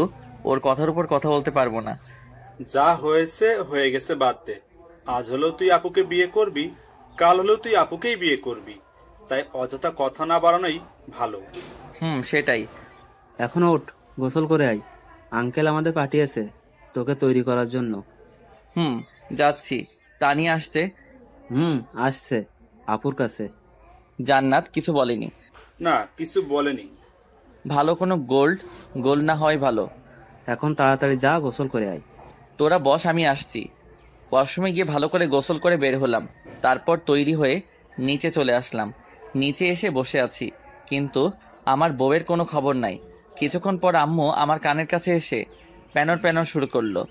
ওর কথার উপর কথা বলতে পারবো না। যা হয়েছে হয়ে গেছে, বাদ দে। আজ হলেও তুই আপুকে বিয়ে করবি, কাল হলেও তুই আপুকেই বিয়ে করবি। তাই অযথা কথা না বাড়ানোই ভালো। সেটাই। এখন ওঠ, গোসল করে আয়। আঙ্কেল আমাদের পাঠিয়েছে তোকে তৈরি করার জন্য। যাচ্ছি। তানিয়া আসছে? আসছে আপুর কাছে। জান্নাত কিছু বলেনি? না, কিছু বলেনি। ভালো কোনো গোল্ড না হয় ভালো। এখন তাড়াতাড়ি যা, গোসল করে আয়। তোরা বস, আমি আসছি। ওয়াশরুমে গিয়ে ভালো করে গোসল করে বের হলাম। তারপর তৈরি হয়ে নিচে চলে আসলাম। নিচে এসে বসে আছি, কিন্তু আমার বউয়ের কোনো খবর নাই। কিছুক্ষণ পর আম্মু আমার কানের কাছে এসে, প্যানর প্যানর শুরু করলো।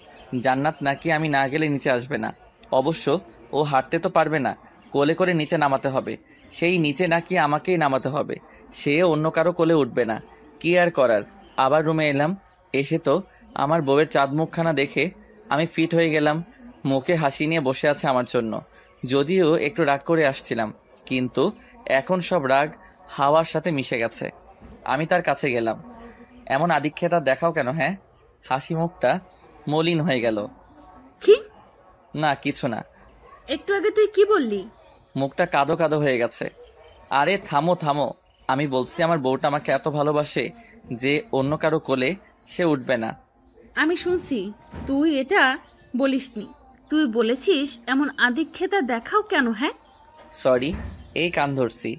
জান্নাত নাকি আমি না গেলে নিচে আসবে না। অবশ্য ও হাঁটতে তো পারবে না, কোলে করে নিচে নামাতে হবে। সেই নিচে নাকি আমাকেই নামাতে হবে, সে অন্য কারো কোলে উঠবে না। কি আর করার। আবার রুমে এলাম। এসে তো আমার বউয়ের চাঁদ মুখখানা দেখে আমি ফিট হয়ে গেলাম। মুখে হাসি নিয়ে বসে আছে আমার জন্য। যদিও একটু রাগ করে আসছিলাম, কিন্তু এখন সব রাগ হাওয়ার সাথে মিশে গেছে। আমি তার কাছে গেলাম। এমন আদিক্ষেতা দেখাও কেন? হ্যাঁ? হাসি মুখটা মলিন হয়ে গেল। কি? না, কিছু না। একটু আগে তুই কি বললি? মুখটা কাদো কাদো হয়ে গেছে। আরে থামো থামো, আমি বলছি আমার বউটা আমাকে এত ভালোবাসে যে অন্য কারো কোলে সে উঠবে না। আমি শুনছি তুই এটা বলিসনি। তুই বলেছিস এমন আদিক্ষেতা দেখাও কেন? হ্যাঁ, সরি, এই কান ধরছি,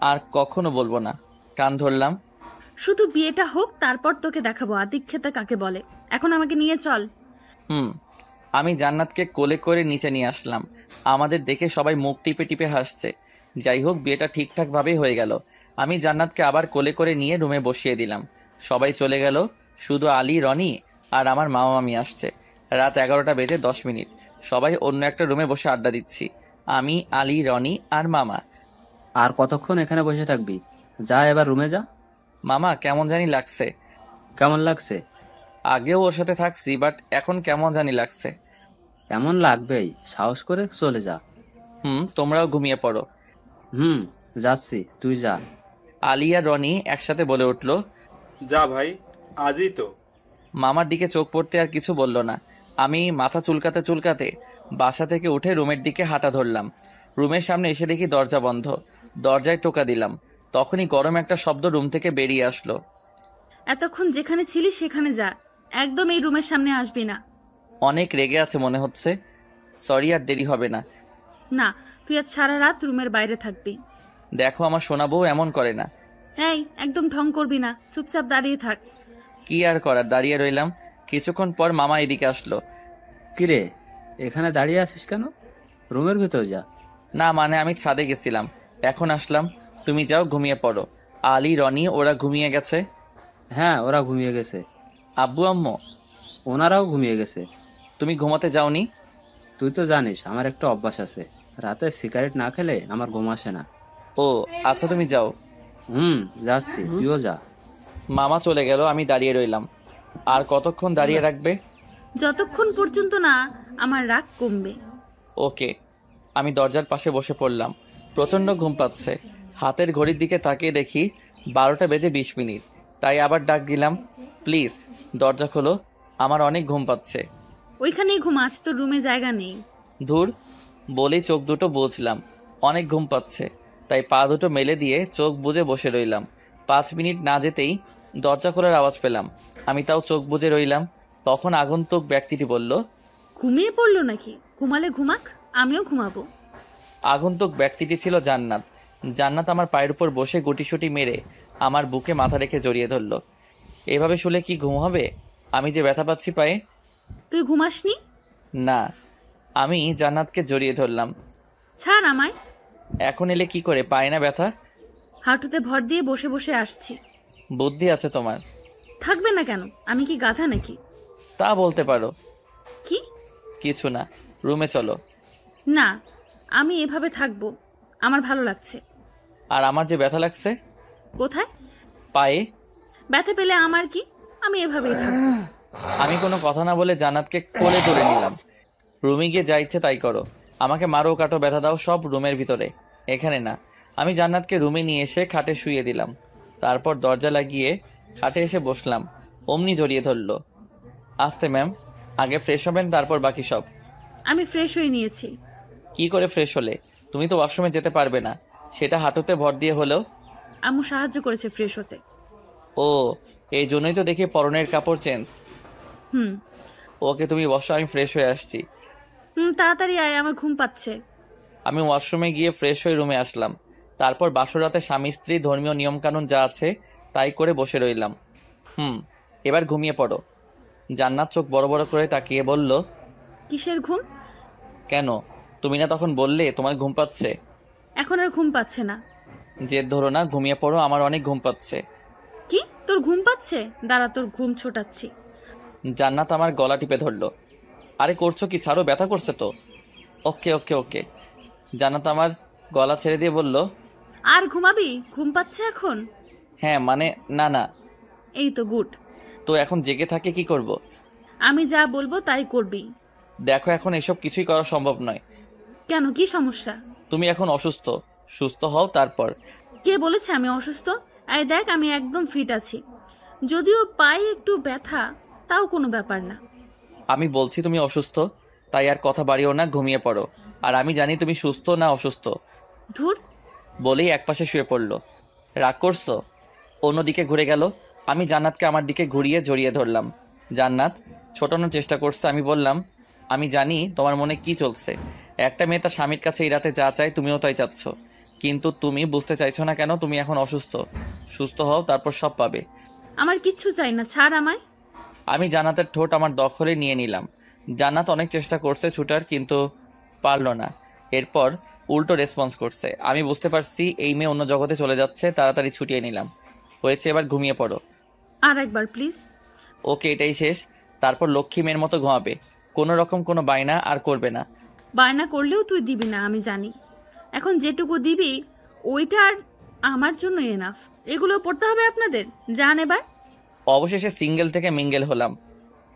আর কখনো বলবো না। কান ধরলাম। শুধু বিয়েটা হোক, তারপর তোকে দেখাবো আদিক্ষেতা কাকে বলে। এখন আমাকে নিয়ে চল। আমি জান্নাতকে কোলে করে নিচে নিয়ে আসলাম। আমাদের দেখে সবাই মুখ টিপে টিপে হাসছে। যাই হোক, বিয়েটা ঠিকঠাকভাবেই হয়ে গেল। আমি জান্নাতকে আবার কোলে করে নিয়ে রুমে বসিয়ে দিলাম। সবাই চলে গেল, শুধু আলী, রনি আর আমার মামা মামি আসছে। রাত 11টা বেজে 10 মিনিট। সবাই অন্য একটা রুমে বসে আড্ডা দিচ্ছি, আমি, আলী, রনি আর মামা। আর কতক্ষণ এখানে বসে থাকবি? যা এবার রুমে যা। মামা, কেমন জানি লাগছে। কেমন লাগছে? আগেও ওর সাথে থাকছি, বাট এখন কেমন জানি লাগছে। এমন লাগবেই, সাহস করে চলে যা। তোমরাও ঘুমিয়ে পড়ো। যাচ্ছি, তুই যা। আলী আর রনি একসাথে বলে উঠল, যা ভাই, আজই তো। মামার দিকে চোখ পড়তে আর কিছু বলল না। আমি মাথা চুলকাতে চুলকাতে বাসা থেকে উঠে রুমের দিকে হাঁটা ধরলাম। রুমের সামনে এসে দেখি দরজা বন্ধ। দরজায় টোকা দিলাম, তখনই গরম একটা শব্দ রুম থেকে বেরিয়ে আসলো। এতক্ষণ যেখানে ছিলিস সেখানে যা, একদম এই রুমের সামনে আসবি না। অনেক রেগে আছে মনে হচ্ছে। সরি, আর দেরি হবে না। না, তুই আজ সারা রাত রুমের বাইরে থাকবি। দেখো, আমার সোনা বউ এমন করে না। এই, একদম ঢং করবি না, চুপচাপ দাঁড়িয়ে থাক। কি আর করার, দাঁড়িয়ে রইলাম। কিছুক্ষণ পর মামা এদিকে আসলো। কিরে, এখানে দাঁড়িয়ে আছিস কেন? রুমের ভিতর যা। না মানে, আমি ছাদে গেছিলাম, এখন আসলাম। তুমি যাও, ঘুমিয়ে পড়ো। আলী, রনি ওরা ঘুমিয়ে গেছে। হ্যাঁ, ওরা ঘুমিয়ে গেছে। আব্বু আম্মু? ওনারাও ঘুমিয়ে গেছে। তুমি ঘুমাতে যাওনি? তুই তো জানিস আমার একটা অভ্যাস আছে, রাতে সিগারেট না খেলে আমার ঘুম আসে না। ও আচ্ছা, তুমি যাও। যাচ্ছি, তুইও যা। মামা চলে গেল, আমি দাঁড়িয়ে রইলাম। আর কতক্ষণ দাঁড়িয়ে রাখবে? যতক্ষণ পর্যন্ত না আমার রাগ কমবে। ওকে। আমি দরজার পাশে বসে পড়লাম। প্রচণ্ড ঘুম পাচ্ছে। হাতের ঘড়ির দিকে তাকিয়ে দেখি 12টা বেজে 20 মিনিট। তাই আবার ডাক দিলাম, প্লিজ দরজা খোলো, আমার অনেক ঘুম পাচ্ছে। ওইখানেই ঘুমা, আজ তোর রুমে জায়গা নেই। ধুর, বলেই চোখ দুটো বুজলাম। অনেক ঘুম পাচ্ছে, তাই পা দুটো মেলে দিয়ে চোখ বুজে বসে রইলাম। 5 মিনিট না যেতেই দরজা খোলার আওয়াজ পেলাম। আমি তাও চোখ বুজে রইলাম। তখন আগন্তুক ব্যক্তিটি বলল, ঘুমিয়ে পড়লো নাকি? ঘুমালে ঘুমাক, আমিও ঘুমাবো। আগন্তুক ব্যক্তিটি ছিল জান্নাত। জান্নাত আমার পায়ের উপর বসে গুটিসুটি মেরে আমার বুকে মাথা রেখে জড়িয়ে ধরল। এভাবে শুলে কি ঘুম হবে? আমি যে ব্যথা পাচ্ছি পায়ে। তুই ঘুমাসনি? না। আমি জান্নাতকে জড়িয়ে ধরলাম। ছাড় আমায়। এখন এলে কি করে? পায় না ব্যথা? হাঁটুতে ভর দিয়ে বসে বসে আসছি। বুদ্ধি আছে তোমার? থাকবে না কেন? আমি কি গাধা নাকি? তা বলতে পারো। কি? কিছু না, রুমে চলো। না, আমি এভাবে থাকবো, আমার ভালো লাগছে। আর আমার যে ব্যথা লাগছে। কোথায়? পায়ে। ব্যথা পেলে আমার কি, আমি এভাবেই থাকবো। আমি কোনো কথা না বলে জান্নাতকে কোলে তুলে নিলাম। রুমে গিয়ে যা ইচ্ছে তাই করো, আমাকে মারো, কাটো, ব্যথা দাও, সব রুমের ভিতরে, এখানে না। আমি জান্নাতকে রুমে নিয়ে এসে খাটে শুইয়ে দিলাম। তারপর দরজা লাগিয়ে খাটে এসে বসলাম। অমনি জড়িয়ে ধরলো। আস্তে ম্যাম, আগে ফ্রেশ হবেন, তারপর বাকি সব। আমি ফ্রেশ হয়ে নিয়েছি। কি করে ফ্রেশ হলে? তুমি তো ওয়াশরুমে যেতে পারবে না, সেটা হাঁটুতে ভর দিয়ে হলেও। আম্মু সাহায্য করেছে ফ্রেশ হতে। ও, এই জন্যই তো দেখি পরনের কাপড় চেঞ্জ। হুম। ওকে, তুমি বসো, আমি ফ্রেশ হয়ে আসছি। তাড়াতাড়ি আয়, আমার ঘুম পাচ্ছে। আমি ওয়াশরুমে গিয়ে ফ্রেশ হয়ে রুমে আসলাম। তারপর বাসরাতে স্বামী স্ত্রী ধর্মীয় নিয়মকানুন যা আছে তাই করে বসে রইলাম। এবার ঘুমিয়ে পড়ো। জান্নাত চোখ বড় বড় করে তাকিয়ে বলল, কিসের ঘুম? কেন? তুমি না তখন বললে তোমার ঘুম পাচ্ছে? এখন আর ঘুম পাচ্ছে না। জেদ ধরো না, ঘুমিয়ে পড়ো, আমার অনেক ঘুম পাচ্ছে। কি, তোর ঘুম পাচ্ছে? দাঁড়া, তোর ঘুম ছোটাচ্ছি। জান্নাত আমার গলা টিপে ধরলো। আরে করছো কি, ছাড়ো, ব্যথা করছে তো। ওকে ওকে ওকে। জান্নাত আমার গলা ছেড়ে দিয়ে বলল, আর ঘুমাবি? ঘুম পাচ্ছে এখন? হ্যাঁ মানে না না। এই তো গুড। তো এখন জেগে থাকে কি করব? আমি যা বলবো তাই করবি। দেখো এখন এসব কিছুই করা সম্ভব নয়। কেন, কি সমস্যা? তুমি এখন অসুস্থ, সুস্থ হও তারপর। কে বলেছে আমি অসুস্থ? এই দেখ, আমি একদম ফিট আছি। যদিও পায়ে একটু ব্যথা, তাও কোনো ব্যাপার না। আমি বলছি তুমি অসুস্থ, তাই আর কথা বাড়িও না, ঘুমিয়ে পড়ো। আর আমি জানি তুমি সুস্থ না অসুস্থ। ধুর। বলেই একপাশে শুয়ে পড়ল। রাগ করছো? অন্যদিকে ঘুরে গেল। আমি জান্নাতকে আমার দিকে ঘুরিয়ে জড়িয়ে ধরলাম। জান্নাত ছোটানোর চেষ্টা করছে। আমি বললাম, আমি জানি তোমার মনে কি চলছে। একটা মেয়ে তার স্বামীর কাছে এই রাতে যা চায় তুমিও তাই চাচ্ছ, কিন্তু তুমি বুঝতে চাইছো না কেন? তুমি এখন অসুস্থ, সুস্থ হও তারপর সব পাবে। আমার কিচ্ছু চাই না, ছাড় আমায়। আমি জান্নাতের ঠোঁট আমার দখলে নিয়ে নিলাম। জান্নাত অনেক চেষ্টা করছে ছুটার, কিন্তু পারল না। এরপর উল্টো রেসপন্স করছে। আমি বুঝতে পারছি এই মেয়ে অন্য জগতে চলে যাচ্ছে। তাড়াতাড়ি ছুটিয়ে নিলাম। হয়েছে, এবার ঘুমিয়ে পড়ো। আর একবার প্লিজ। ওকে, এটাই শেষ। তারপর লক্ষ্মী মেয়ের মতো ঘুমাবে। কোনো রকম কোনো বায়না আর করবে না। বায়না করলেও তুই দিবি না, আমি জানি। এখন যেটুকু দিবি ওইটা আর আমার জন্য এনাফ। এগুলো পড়তে হবে আপনাদের? যান এবার। অবশেষে সিঙ্গেল থেকে মিঙ্গেল হলাম।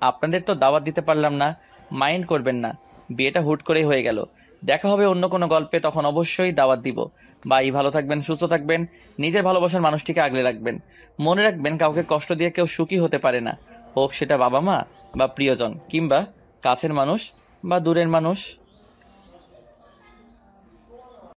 আপনাদের তো দাওয়াত দিতে পারলাম না, মাইন্ড করবেন না। বিয়েটা হুট করেই হয়ে গেল। দেখা হবে অন্য কোনো গল্পে, তখন অবশ্যই দাওয়াত দিব। বাই, ভালো থাকবেন, সুস্থ থাকবেন, নিজের ভালোবাসার মানুষটিকে আগলে রাখবেন। মনে রাখবেন, কাউকে কষ্ট দিয়ে কেউ সুখী হতে পারে না, হোক সেটা বাবা মা বা প্রিয়জন, কিংবা কাছের মানুষ বা দূরের মানুষ।